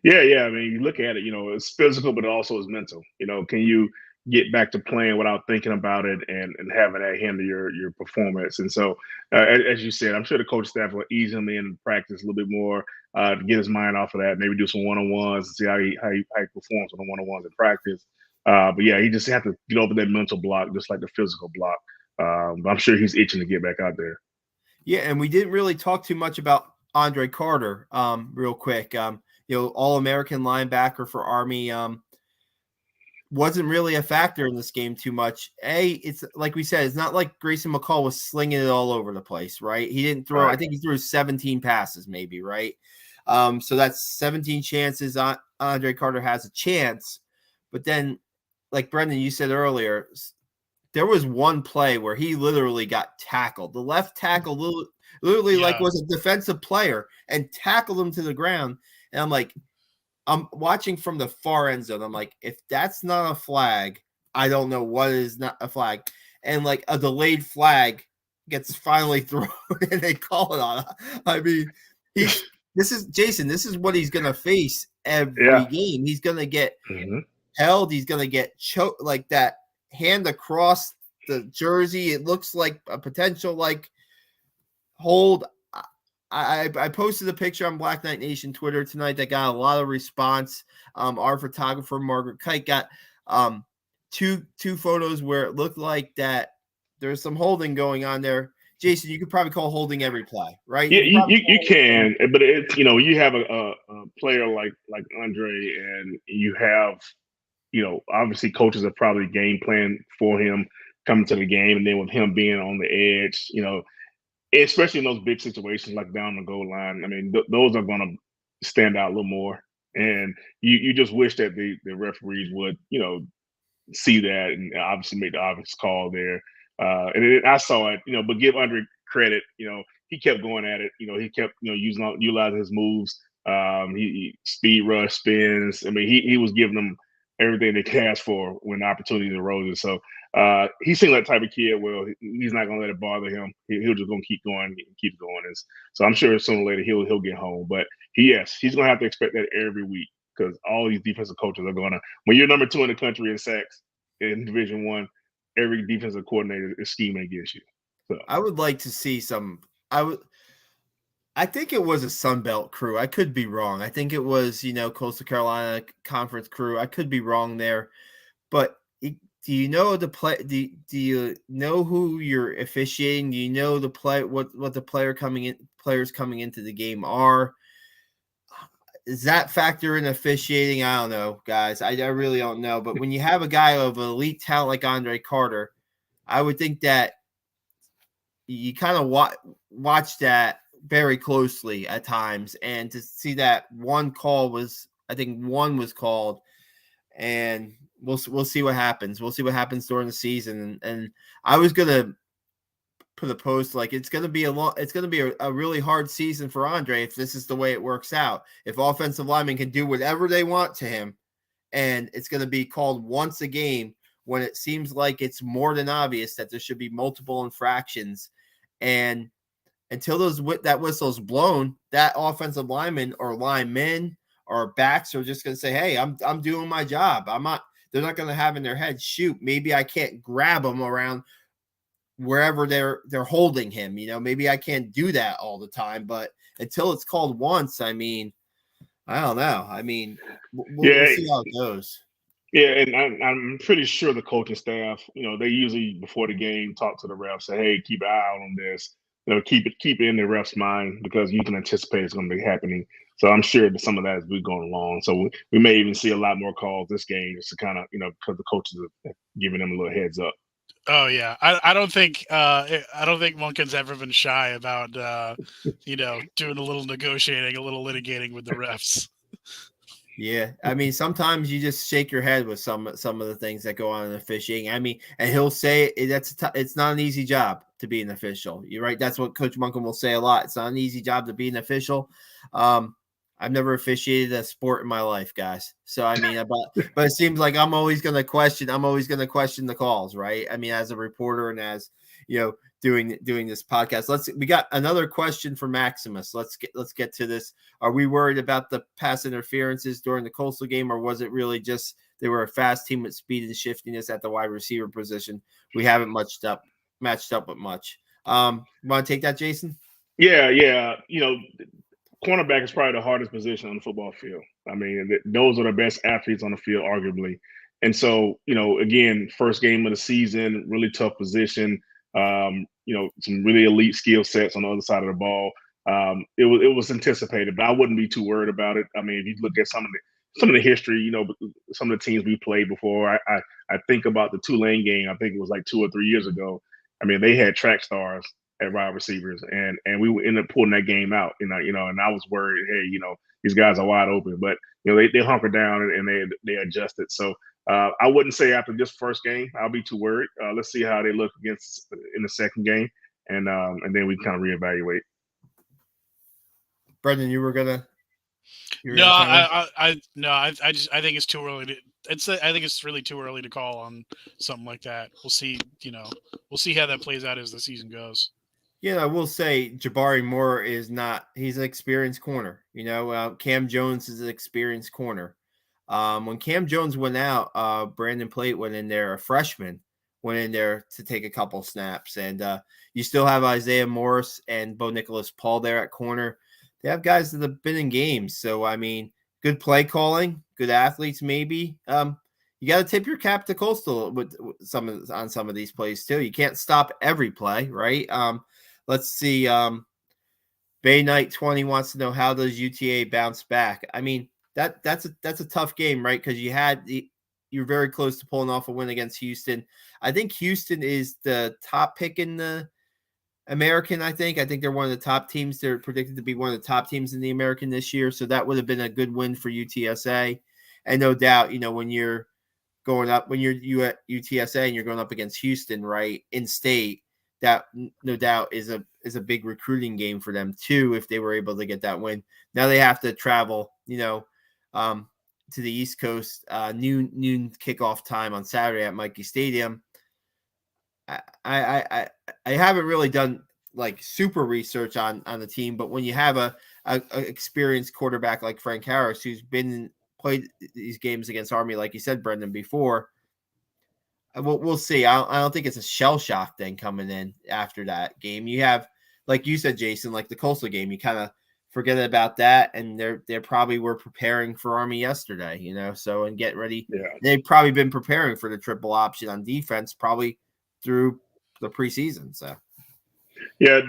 Yeah. I mean, you look at it, it's physical, but it also is mental. Can you get back to playing without thinking about it and having that hinder your performance? And so, as you said, I'm sure the coach staff will ease him in practice a little bit more to get his mind off of that. Maybe do some one-on-ones and see how he performs on the one-on-ones in practice. But yeah, he just have to get over that mental block, just like the physical block. But I'm sure he's itching to get back out there. Yeah, and we didn't really talk too much about Andre Carter, real quick. All-American linebacker for Army, wasn't really a factor in this game too much. It's like we said, it's not like Grayson McCall was slinging it all over the place, right? He didn't throw. Right. I think he threw 17 passes, maybe, right? So that's 17 chances. Andre Carter has a chance, but then, like Brendan, you said earlier, there was one play where he literally got tackled. The left tackle literally like was a defensive player and tackled him to the ground. And I'm like, I'm watching from the far end zone. I'm like, if that's not a flag, I don't know what is not a flag. And like a delayed flag gets finally thrown and they call it on. I mean, this is what he's gonna face every game. He's gonna get held, he's gonna get choked, like that hand across the jersey. It looks like a potential like hold. I posted a picture on Black Knight Nation Twitter tonight that got a lot of response. Our photographer Margaret Kite got two photos where it looked like that there's some holding going on there. Jason, you could probably call holding every play, right? Yeah, you can, but it's you have a player like Andre, and you have obviously coaches are probably game plan for him coming to the game, and then with him being on the edge, especially in those big situations like down the goal line. I mean, those are going to stand out a little more. And you just wish that the referees would, see that and obviously make the obvious call there. And I saw it, but give Andre credit. He kept going at it. He kept, utilizing his moves. He speed rush spins. I mean, he was giving them everything they could ask for when the opportunity arose. And so he seemed like the type of kid, well, he's not going to let it bother him. He'll just going to keep going and keep going. So I'm sure sooner or later he'll get home. But he's going to have to expect that every week because all these defensive coaches are going to, when you're number 2 in the country in sacks in Division I, every defensive coordinator is scheming against you. So I would like to see some. I think it was a Sun Belt crew. I could be wrong. I think it was, Coastal Carolina Conference crew. I could be wrong there. But do you know the play? Do you know who you're officiating? Do you know the play? What the players coming into the game are? Does that factor in officiating? I don't know, guys. I really don't know. But when you have a guy of elite talent like Andre Carter, I would think that you kind of watch that very closely at times, and to see that one was called, and we'll see what happens. We'll see what happens during the season. And I was gonna put a post like it's gonna be a really hard season for Andre if this is the way it works out. If offensive linemen can do whatever they want to him, and it's gonna be called once a game when it seems like it's more than obvious that there should be multiple infractions, and until that whistle's blown, that offensive lineman or linemen or backs are just going to say, "Hey, I'm doing my job. I'm not." They're not going to have in their head, "Shoot, maybe I can't grab him around wherever they're holding him. Maybe I can't do that all the time." But until it's called once, I mean, I don't know. I mean, we'll see how it goes. Yeah, and I'm pretty sure the coaching staff, they usually before the game talk to the refs, say, "Hey, keep an eye out on this." Keep it in the ref's mind because you can anticipate it's going to be happening. So I'm sure that some of that is going along. So we may even see a lot more calls this game just to kind of, because the coaches are giving them a little heads up. Oh yeah, I don't think Monken's ever been shy about doing a little negotiating, a little litigating with the refs. Yeah, I mean, sometimes you just shake your head with some of the things that go on in officiating. I mean, and he'll say it's not an easy job to be an official. You're right. That's what Coach Munkin will say a lot. It's not an easy job to be an official. I've never officiated a sport in my life, guys. So I mean, but it seems like I'm always going to question the calls, right? I mean, as a reporter and as doing this podcast. We got another question for Maximus. Let's get to this. Are we worried about the pass interferences during the Coastal game, or was it really just they were a fast team with speed and shiftiness at the wide receiver position? We haven't matched up with much. Want to take that, Jason? Yeah. Cornerback is probably the hardest position on the football field. I mean, those are the best athletes on the field, arguably. And so, again, first game of the season, really tough position. Some really elite skill sets on the other side of the ball. It was anticipated, but I wouldn't be too worried about it. I mean, if you look at some of the history, some of the teams we played before, I think about the Tulane game. I think it was like 2 or 3 years ago. I mean, they had track stars at wide receivers, and we ended up pulling that game out. And I was worried, hey, these guys are wide open, but they hunkered down and they adjusted. So I wouldn't say after this first game I'll be too worried. Let's see how they look in the second game, and then we kind of reevaluate. Brendan, you were gonna. I think it's too early to. I think it's really too early to call on something like that. We'll see. We'll see how that plays out as the season goes. I will say Jabari Moore he's an experienced corner. Cam Jones is an experienced corner. When Cam Jones went out, Brandon Plate went in there, a freshman, went in there to take a couple snaps. And you still have Isaiah Morris and Bo Nicholas Paul there at corner. They have guys that have been in games. So, I mean, good play calling, good athletes maybe. You got to tip your cap to Coastal on some of these plays too. You can't stop every play, right? Let's see. Bay Knight 20 wants to know, how does UTA bounce back? I mean, that's a tough game, right? Because you're very close to pulling off a win against Houston. I think Houston is the top pick in the American. I think they're one of the top teams. They're predicted to be one of the top teams in the American this year. So that would have been a good win for UTSA. And no doubt, when you're at UTSA and you're going up against Houston, right, in state, that no doubt is a big recruiting game for them too, if they were able to get that win. Now they have to travel, to the East Coast, noon kickoff time on Saturday at Mikey Stadium. I haven't really done like super research on the team, but when you have a experienced quarterback like Frank Harris, who's played these games against Army, like you said, Brendan, before, we'll see. I don't think it's a shell shock thing coming in after that game. You have, like you said, Jason, like the Coastal game, you kind of forget about that, and they probably were preparing for Army yesterday, so, and get ready. Yeah. They've probably been preparing for the triple option on defense probably through the preseason. So yeah,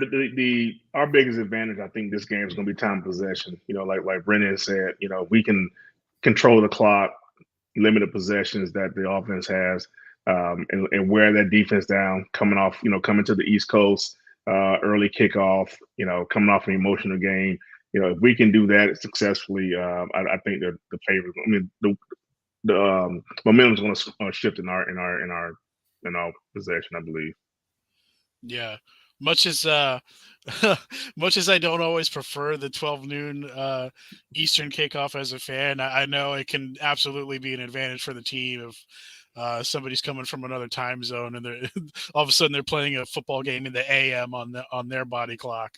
our biggest advantage, I think, this game is going to be time possession. Like Brendan said, we can control the clock, limited possessions that the offense has, and wear that defense down, coming to the East Coast, early kickoff, coming off an emotional game. If we can do that successfully, I think the favorites. I mean, the momentum is going to shift in our possession, I believe. Yeah, much as I don't always prefer the 12 noon Eastern kickoff as a fan, I know it can absolutely be an advantage for the team if somebody's coming from another time zone and they're all of a sudden they're playing a football game in the AM on their body clock.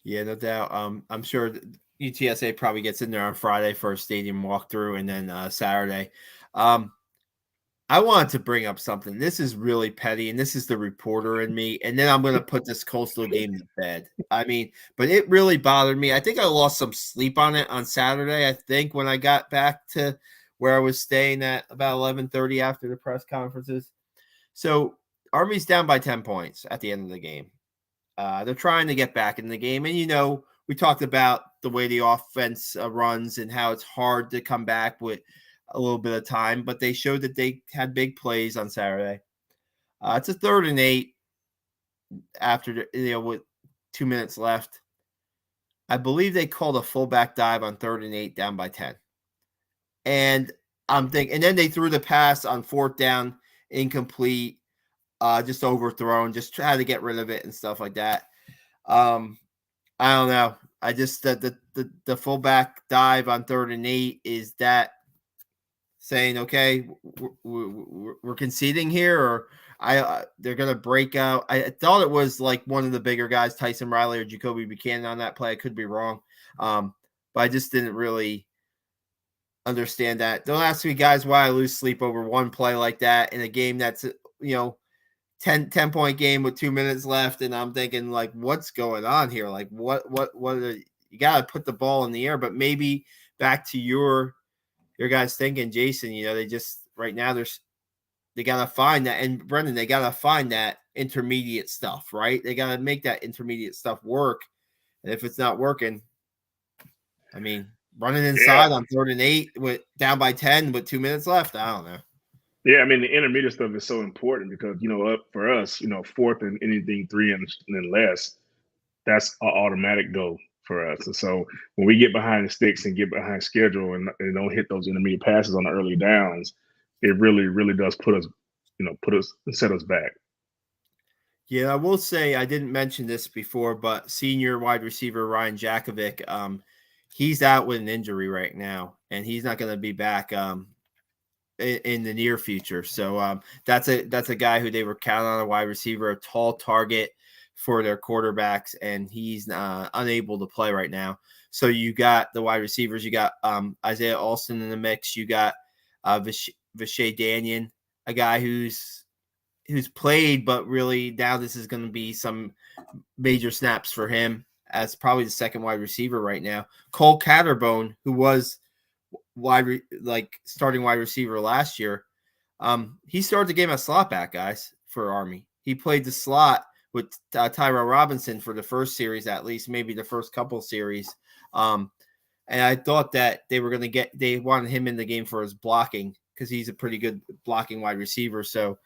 Yeah, no doubt. I'm sure UTSA probably gets in there on Friday for a stadium walkthrough, and then Saturday. I wanted to bring up something. This is really petty, and this is the reporter in me. And then I'm going to put this Coastal game to bed. I mean, but it really bothered me. I think I lost some sleep on it on Saturday. I think when I got back to where I was staying at about 11:30 after the press conferences. So Army's down by 10 points at the end of the game. They're trying to get back in the game. And, we talked about the way the offense runs and how it's hard to come back with a little bit of time, but they showed that they had big plays on Saturday. It's a 3rd and 8 after, with 2 minutes left. I believe they called a fullback dive on 3rd and 8 down by 10. And I'm thinking, and then they threw the pass on 4th down, incomplete. just overthrown, just try to get rid of it and stuff like that. I don't know. I just the fullback dive on 3rd and 8, is that saying, okay, we're conceding here, or they're gonna break out? I thought it was like one of the bigger guys, Tyson Riley or Jakobi Buchanan, on that play. I could be wrong, but I just didn't really understand that. Don't ask me, guys, why I lose sleep over one play like that in a game that's 10-point game with 2 minutes left, and I'm thinking, like, what's going on here? Like, what you got to put the ball in the air. But maybe back to your guys thinking, Jason, they just right now they got to find that, and Brendan, they got to find that intermediate stuff, right? They got to make that intermediate stuff work, and if it's not working, I mean, running inside on 3rd and 8 with down by 10 with 2 minutes left, I don't know. Yeah, I mean, the intermediate stuff is so important because, up for us, 4th and anything 3 and less, that's an automatic go for us. And so when we get behind the sticks and get behind schedule and don't hit those intermediate passes on the early downs, it really, really does put us set us back. Yeah, I will say, I didn't mention this before, but senior wide receiver Ryan Jakovic, he's out with an injury right now, and he's not going to be back in the near future. So that's a guy who they were counting on, a wide receiver, a tall target for their quarterbacks, and he's unable to play right now. So you got the wide receivers, you got Isaiah Alston in the mix, you got Vishay Danyan, a guy who's played, but really now this is going to be some major snaps for him as probably the second wide receiver right now. Cole Catterbone, who was starting wide receiver last year, he started the game as slot back, guys, for Army. He played the slot with Tyrell Robinson for the first series, at least maybe the first couple series. And I thought that they wanted him in the game for his blocking, because he's a pretty good blocking wide receiver. So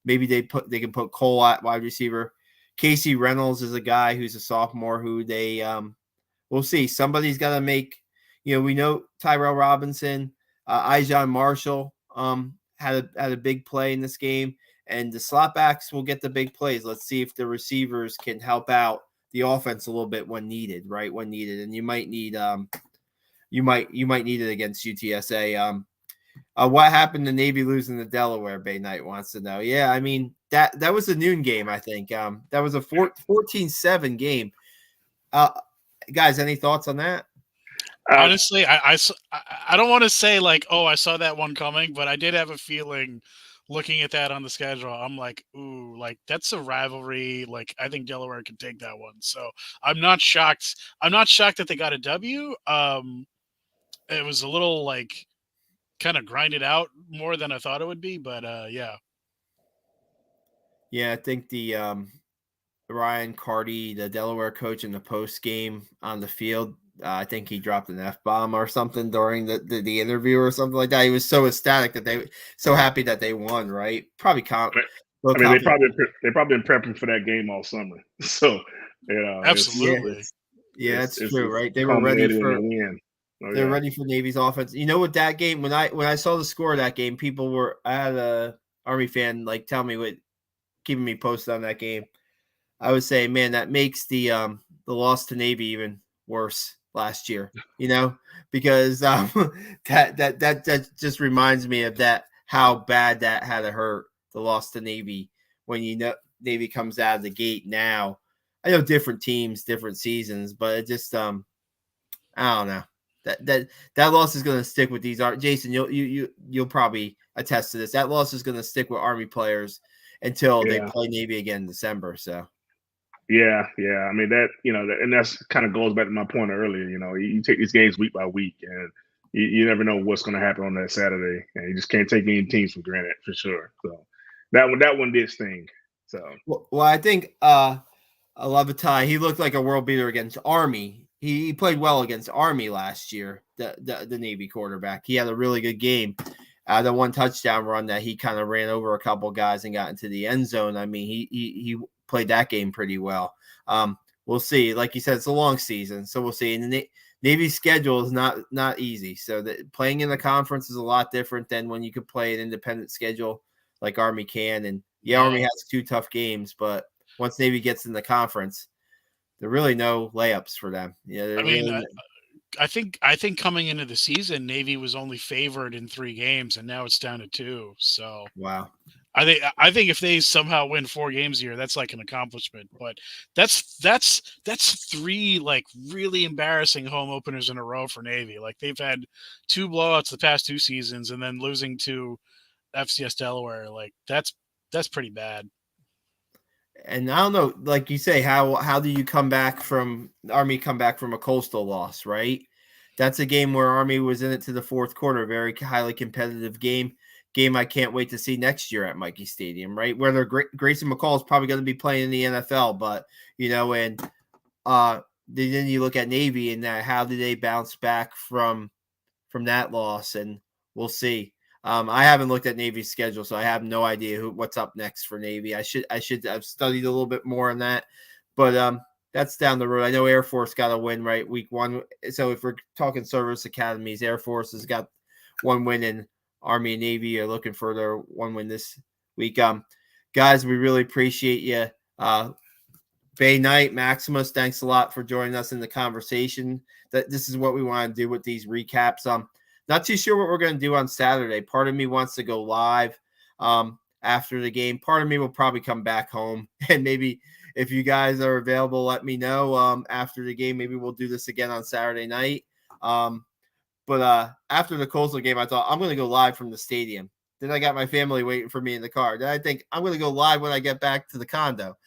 maybe they can put Cole at wide receiver. Casey Reynolds is a guy who's a sophomore who they we'll see. Somebody's got to make. We know Tyrell Robinson, Ijon Marshall had a big play in this game, and the slot backs will get the big plays. Let's see if the receivers can help out the offense a little bit when needed, right? When needed, and you might need you might need it against UTSA. What happened to Navy losing to Delaware? Bay Knight wants to know. Yeah, I mean that was a noon game, I think. That was a 14-7 game. Guys, any thoughts on that? Honestly, I don't want to say like, oh, I saw that one coming, but I did have a feeling looking at that on the schedule. I'm like, ooh, like that's a rivalry. Like I think Delaware could take that one. So I'm not shocked. I'm not shocked that they got a W. It was a little like kind of grinded out more than I thought it would be, but yeah. Yeah, I think the Ryan Carty, the Delaware coach, in the post game on the field, I think he dropped an F-bomb or something during the interview or something like that. He was so ecstatic so happy that they won, right? Probably I mean, they probably been prepping for that game all summer. So, absolutely. It's true, right? They were ready for they're ready for Navy's offense. With that game, when I saw the score of that game, I had a Army fan tell me keeping me posted on that game. I would say, man, that makes the loss to Navy even worse last year, because that just reminds me of how bad that had to hurt, the loss to Navy, when Navy comes out of the gate now. I know different teams, different seasons, but it just I don't know. That loss is going to stick with these. Jason, you'll probably attest to this. That loss is going to stick with Army players until they play Navy again in December. So. Yeah. I mean and that's kind of goes back to my point earlier. You take these games week by week, and you never know what's going to happen on that Saturday, and you just can't take any teams for granted for sure. So that one did sting. So well, I think Levitai, he looked like a world beater against Army. He played well against Army last year. The Navy quarterback, he had a really good game. The one touchdown run that he kind of ran over a couple guys and got into the end zone. I mean, he played that game pretty well. We'll see. Like you said, it's a long season, so we'll see. And the Navy's schedule is not easy. So playing in the conference is a lot different than when you could play an independent schedule like Army can. And Yeah, Army has 2 tough games, but once Navy gets in the conference, there are really no layups for them. Yeah, I mean, I think coming into the season, Navy was only favored in 3 games, and now it's down to 2. So wow. I think if they somehow win 4 games a year, that's like an accomplishment. But that's 3 like really embarrassing home openers in a row for Navy. Like they've had 2 blowouts the past 2 seasons, and then losing to FCS Delaware. Like that's pretty bad. And I don't know, like you say, how do you come back from Army come back from a Coastal loss, right? That's a game where Army was in it to the fourth quarter, very highly competitive game I can't wait to see next year at Mikey Stadium, right? Whether Grayson McCall is probably going to be playing in the NFL, but and then you look at Navy and that how do they bounce back from that loss, and we'll see. I haven't looked at Navy's schedule, so I have no idea what's up next for Navy. I should have studied a little bit more on that, but that's down the road. I know Air Force got a win right week 1, so if we're talking service academies, Air Force has got 1 win, and Army and Navy are looking for their 1 win this week. Guys, we really appreciate you. Bay Knight, Maximus, thanks a lot for joining us in the conversation. That this is what we want to do with these recaps. Not too sure what we're going to do on Saturday. Part of me wants to go live after the game. Part of me will probably come back home, and maybe if you guys are available, let me know after the game. Maybe we'll do this again on Saturday night. But after the Coastal game, I thought I'm going to go live from the stadium. Then I got my family waiting for me in the car. Then I think I'm going to go live when I get back to the condo.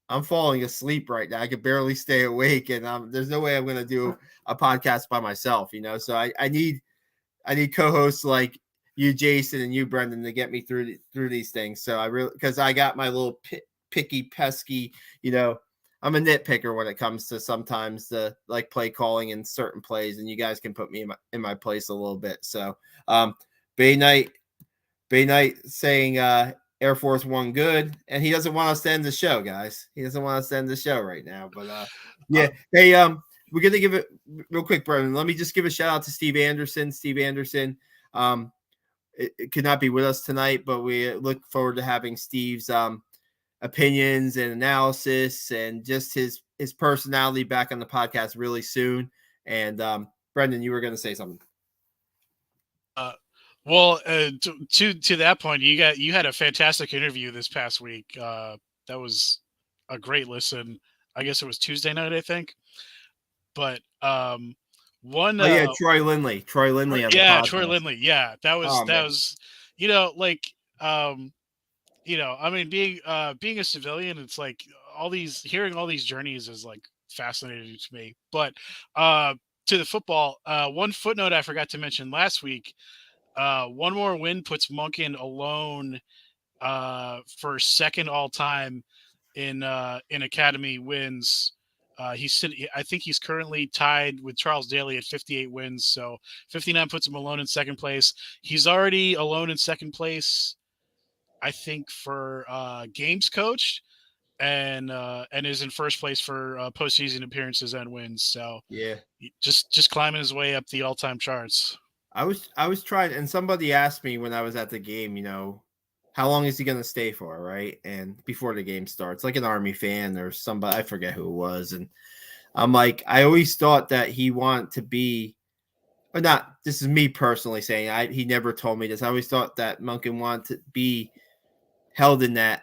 I'm falling asleep right now. I can barely stay awake, and there's no way I'm going to do a podcast by myself, So I need co-hosts like you, Jason, and you, Brendan, to get me through these things. So because I got my little picky, pesky, I'm a nitpicker when it comes to sometimes the like play calling in certain plays, and you guys can put me in my place a little bit. So Bay Knight saying Air Force 1 good, and he doesn't want us to end the show, guys. He doesn't want us to end the show right now. But yeah, hey, we're gonna give it real quick, Brendan. Let me just give a shout out to Steve Anderson. Steve Anderson, it could not be with us tonight, but we look forward to having Steve's opinions and analysis and just his personality back on the podcast really soon. And Brendan, you were going to say something. Well, to that point, you had a fantastic interview this past week. That was a great listen. I guess it was Tuesday night, I think. But one, Troy Lindley on the podcast. Troy Lindley, yeah, that was, I mean, being a civilian, it's like hearing all these journeys is like fascinating to me. But to the football, one footnote I forgot to mention last week. 1 more win puts Monken alone for second all time in academy wins. I think he's currently tied with Charles Daly at 58 wins. So 59 puts him alone in second place. He's already alone in second place, I think, for games coached, and is in first place for postseason appearances and wins. So yeah, just climbing his way up the all-time charts. I was trying, and somebody asked me when I was at the game, how long is he going to stay for, right? And before the game starts, like an Army fan or somebody, I forget who it was, and I'm like, I always thought that he wanted to be, or not. This is me personally saying, he never told me this. I always thought that Monken wanted to be held in that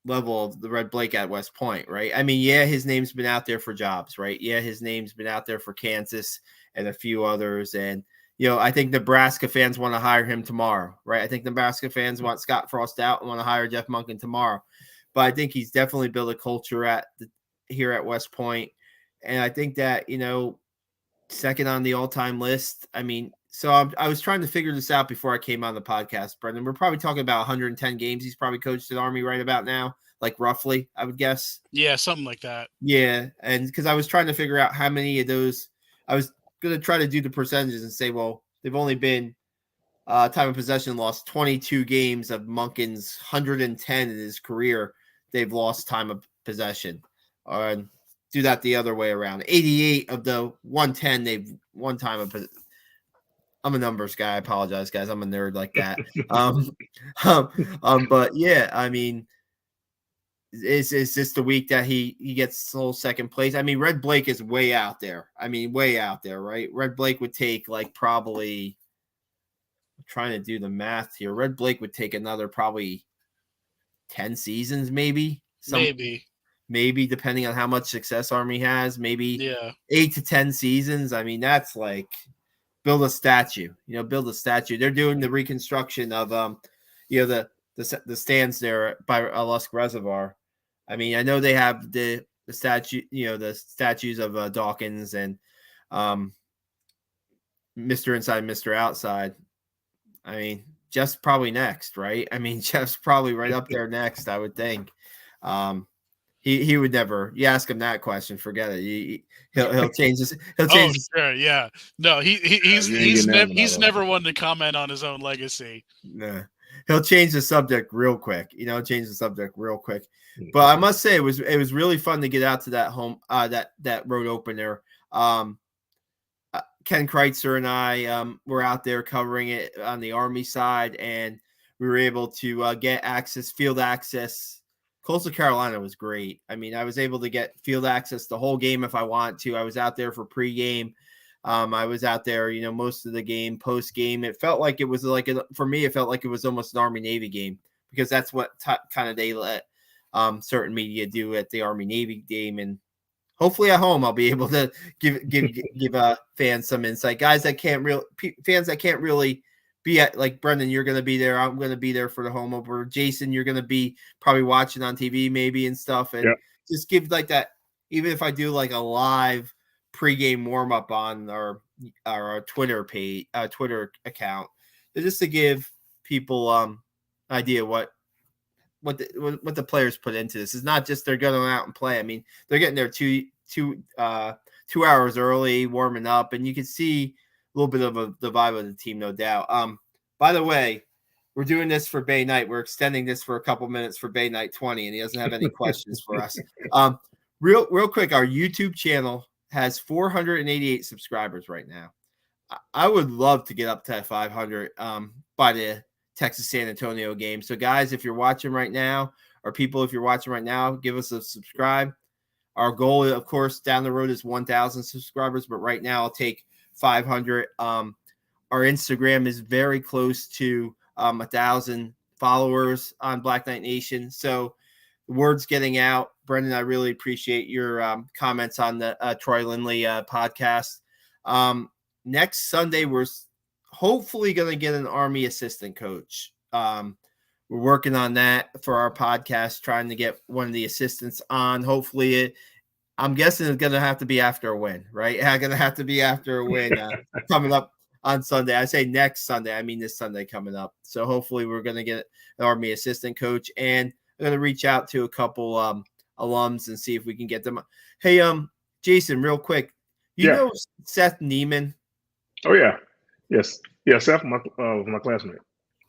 level of the Red Blake at West Point, right? I mean, yeah, his name's been out there for jobs, right? Yeah, his name's been out there for Kansas and a few others, and I think Nebraska fans want to hire him tomorrow, right? I think Nebraska fans want Scott Frost out and want to hire Jeff Monken tomorrow. But I think he's definitely built a culture here at West Point. And I think that, second on the all-time list. I mean, so I was trying to figure this out before I came on the podcast, Brendan. We're probably talking about 110 games he's probably coached at Army right about now, like roughly, I would guess. Yeah, something like that. Yeah, and because I was trying to figure out how many of those I was going to try to do the percentages and say, well, they've only been time of possession lost 22 games of Monken's 110 in his career. They've lost time of possession. Do that the other way around. 88 of the 110 they've won time of possession. I'm a numbers guy. I apologize, guys. I'm a nerd like that. But yeah, I mean, is this the week that he gets sole second place? I mean, Red Blake is way out there. I mean, way out there, right? Red Blake would take like probably. I'm trying to do the math here. Red Blake would take another probably 10 seasons, maybe. Maybe depending on how much success Army has, maybe 8 to 10 seasons. I mean, that's like build a statue. Build a statue. They're doing the reconstruction of the stands there by Lusk Reservoir. I mean, I know they have the statue, the statues of Dawkins and Mr. Inside, Mr. Outside. I mean, Jeff's probably next, right? I mean, Jeff's probably right up there next, I would think. He would never. You ask him that question, forget it. He'll change this. He'll change. Sure, yeah. No, he's never one to comment on his own legacy. Nah, he'll change the subject real quick. But I must say, it was really fun to get out to that home that road opener. Ken Kreitzer and I were out there covering it on the Army side, and we were able to get field access. Coastal Carolina was great. I mean, I was able to get field access the whole game if I want to. I was out there for pregame. I was out there, most of the game, post game. It felt like it was for me, it felt like it was almost an Army-Navy game, because that's what kind of they let certain media do at the Army-Navy game. And hopefully at home, I'll be able to give fans some insight. Fans that can't really be at, like Brendan, you're going to be there. I'm going to be there for the home opener. Jason, you're going to be probably watching on TV maybe and stuff. And just give like that, even if I do like a live pregame warm up on our Twitter page, Twitter account, just to give people idea what the players put into this. It's not just they're going out and play. I mean, they're getting there 2 hours early, warming up, and you can see a little bit of the vibe of the team, no doubt. By the way, we're doing this for Bay Knight. We're extending this for a couple minutes for Bay Knight 20, and he doesn't have any questions for us. Real quick, our YouTube channel has 488 subscribers right now. I would love to get up to 500 by the Texas San Antonio game. So, guys, if you're watching right now, or people, if you're watching right now, give us a subscribe. Our goal, of course, down the road is 1,000 subscribers, but right now I'll take 500. Our Instagram is very close to 1,000 followers on Black Knight Nation. So the word's getting out. Brendan, I really appreciate your comments on the Troy Lindley podcast. Next Sunday, we're hopefully going to get an Army assistant coach. We're working on that for our podcast, trying to get one of the assistants on. Hopefully, I'm guessing it's going to have to be after a win, right? It's going to have to be after a win coming up on Sunday. I say next Sunday. I mean this Sunday coming up. So hopefully we're going to get an Army assistant coach. And I'm going to reach out to a couple alums and see if we can get them. Hey, Jason, real quick. You know Seth Neiman? Oh, yeah. Yes. Yeah, Seth, my classmate.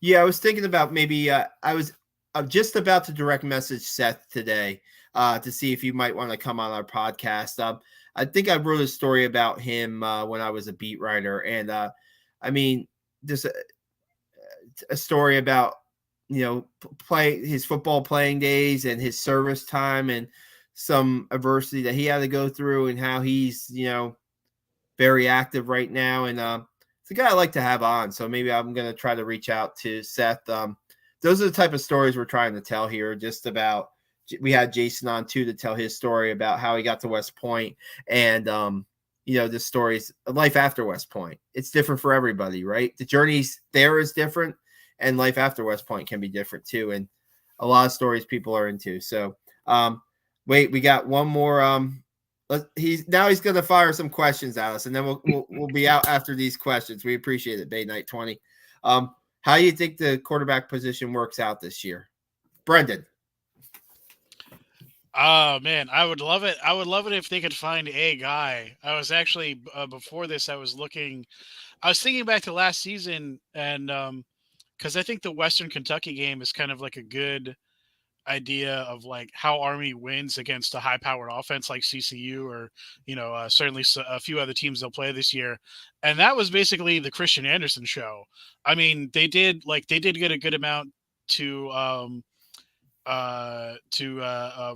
Yeah, I was thinking about maybe I'm just about to direct message Seth today to see if you might want to come on our podcast. I think I wrote a story about him when I was a beat writer. And I mean, just a story about, his football playing days and his service time and some adversity that he had to go through and how he's, very active right now. And it's a guy I like to have on. So maybe I'm going to try to reach out to Seth. Those are the type of stories we're trying to tell here. Just about, we had Jason on too to tell his story about how he got to West Point and, the stories of life after West Point. It's different for everybody, right? The journey there is different, and life after West Point can be different too. And a lot of stories people are into. So, wait, we got one more. He's going to fire some questions at us, and then we'll be out after these questions. We appreciate it, Bay Knight 20. How do you think the quarterback position works out this year, Brendan? Oh man, I would love it. I would love it if they could find a guy. I was actually before this, I was thinking back to last season, and because I think the Western Kentucky game is kind of like a good idea of like how Army wins against a high-powered offense like CCU or certainly a few other teams they'll play this year, and that was basically the Christian Anderson show. I mean, they did get a good amount to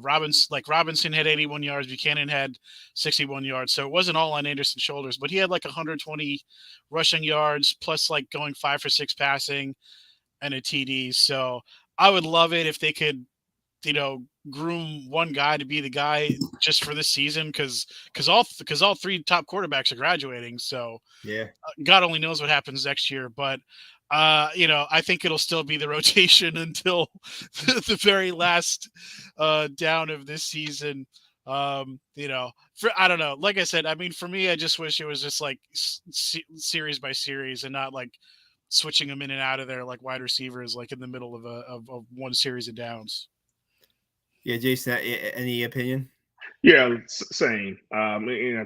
Robinson had 81 yards, Buchanan had 61 yards, so it wasn't all on Anderson's shoulders, but he had like 120 rushing yards plus like going 5 for 6 passing and a TD. So I would love it if they could groom one guy to be the guy just for this season, because all three top quarterbacks are graduating. So yeah, God only knows what happens next year, but I think it'll still be the rotation until the very last down of this season. I don't know. Like I said, I mean, for me, I just wish it was just like series by series and not like switching them in and out of there like wide receivers, like in the middle of one series of downs. Yeah, Jason, any opinion? Yeah, same. I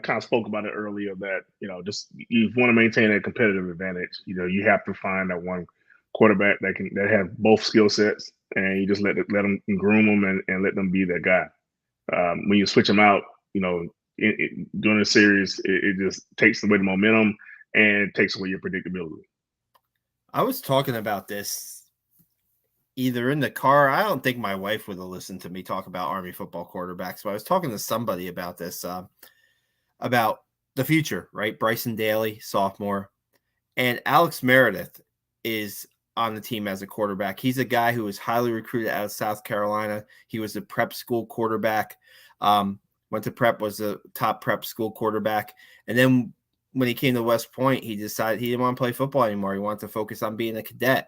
kind of spoke about it earlier that, just you want to maintain a competitive advantage. You have to find that one quarterback that have both skill sets, and you just let them groom them and let them be that guy. When you switch them out, during the series, it just takes away the momentum and takes away your predictability. I was talking about this either in the car. I don't think my wife would have listened to me talk about Army football quarterbacks, but I was talking to somebody about this, about the future, right? Bryson Daly, sophomore, and Alex Meredith is on the team as a quarterback. He's a guy who was highly recruited out of South Carolina. He was a prep school quarterback. Went to prep, was a top prep school quarterback. And then when he came to West Point, he decided he didn't want to play football anymore. He wanted to focus on being a cadet.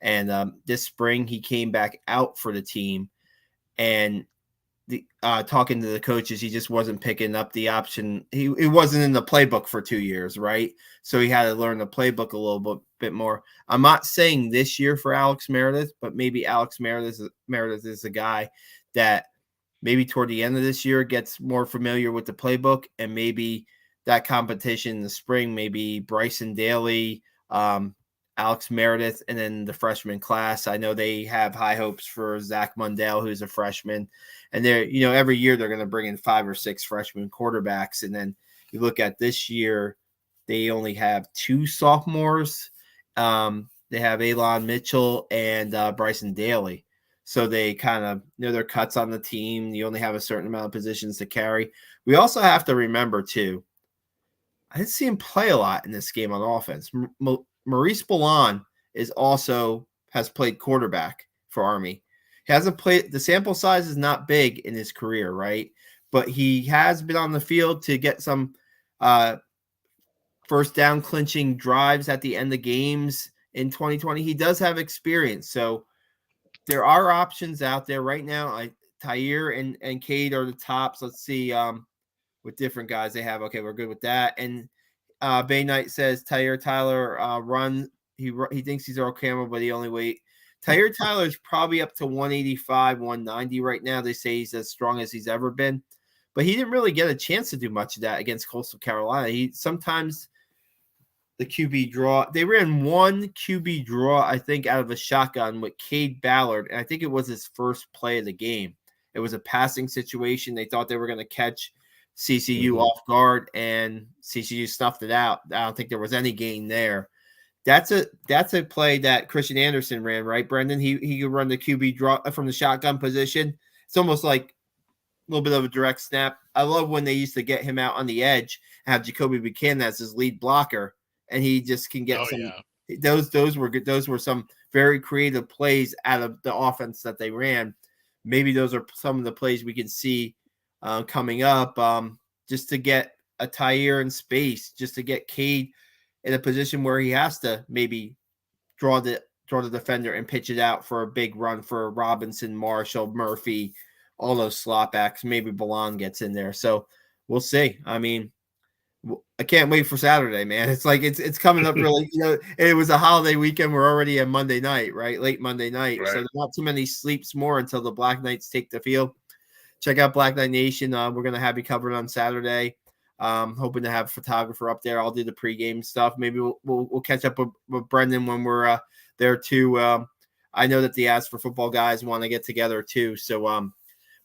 And this spring, he came back out for the team, and talking to the coaches, he just wasn't picking up the option. He wasn't in the playbook for 2 years, right? So he had to learn the playbook a little bit more. I'm not saying this year for Alex Meredith, but maybe Alex Meredith is a guy that maybe toward the end of this year gets more familiar with the playbook, and maybe that competition in the spring, maybe Bryson Daly, Alex Meredith, and then the freshman class. I know they have high hopes for Zach Mundell, who's a freshman. And they're, every year they're going to bring in 5 or 6 freshman quarterbacks. And then you look at this year, they only have 2 sophomores. They have Elon Mitchell and Bryson Daly. So they kind of, their cuts on the team. You only have a certain amount of positions to carry. We also have to remember, too, I didn't see him play a lot in this game on offense. Maurice Ballon has played quarterback for Army. He hasn't played. The sample size is not big in his career, right? But he has been on the field to get some first down clinching drives at the end of games in 2020. He does have experience. So there are options out there right now. Tyre and Cade are the tops. Let's see what different guys they have. Okay, we're good with that. And Bay Knight says Tyler run. He thinks he's Earl Campbell, but he only weight. Tyre Tyler is probably up to 185, 190 right now. They say he's as strong as he's ever been, but he didn't really get a chance to do much of that against Coastal Carolina. He sometimes the QB draw. They ran one QB draw, I think, out of a shotgun with Cade Ballard, and I think it was his first play of the game. It was a passing situation. They thought they were going to catch CCU off guard, and CCU snuffed it out. I don't think there was any gain there. That's a play that Christian Anderson ran, right, Brendan? He could run the QB draw from the shotgun position. It's almost like a little bit of a direct snap. I love when they used to get him out on the edge and have Jakovic Buchanan as his lead blocker, and he just can get some. Yeah. Those were good. Those were some very creative plays out of the offense that they ran. Maybe those are some of the plays we can see coming up, just to get a Tyre in space, just to get Cade in a position where he has to maybe draw the defender and pitch it out for a big run for Robinson, Marshall, Murphy, all those slot backs. Maybe Ballon gets in there. So we'll see. I mean, I can't wait for Saturday, man. It's like it's coming up really. It was a holiday weekend. We're already at Monday night, right? Late Monday night. Right. So there's not too many sleeps more until the Black Knights take the field. Check out Black Knight Nation. We're going to have you covered on Saturday. Hoping to have a photographer up there. I'll do the pregame stuff. Maybe we'll catch up with Brendan when we're there too. I know that the Ask for Football guys want to get together too. So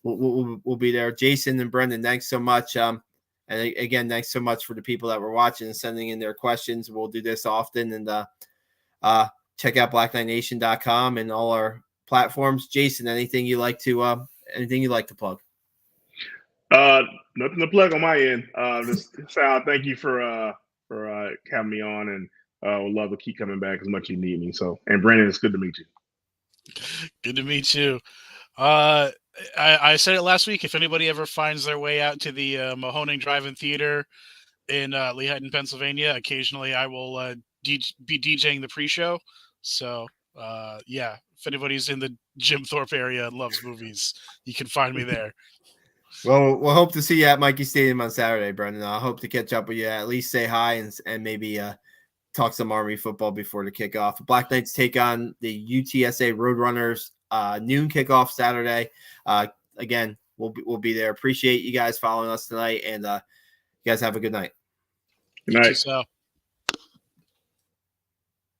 we'll be there. Jason and Brendan, thanks so much. And again, thanks so much for the people that were watching and sending in their questions. We'll do this often. And check out BlackKnightNation.com and all our platforms. Jason, anything you like to plug? Nothing to plug on my end. Just Sal, thank you for having me on, and would love to keep coming back as much as you need me. So, and Brandon, it's good to meet you. Good to meet you. I said it last week. If anybody ever finds their way out to the Mahoning Drive-In Theater in Lehighton, Pennsylvania, occasionally I will be DJing the pre-show. So, if anybody's in the Jim Thorpe area and loves movies, you can find me there. Well, we'll hope to see you at Mikey Stadium on Saturday, Brendan. I hope to catch up with you, at least say hi and maybe talk some Army football before the kickoff. Black Knights take on the UTSA Roadrunners noon kickoff Saturday. Again, we'll be there. Appreciate you guys following us tonight, and you guys have a good night. Good night. You too, Sal.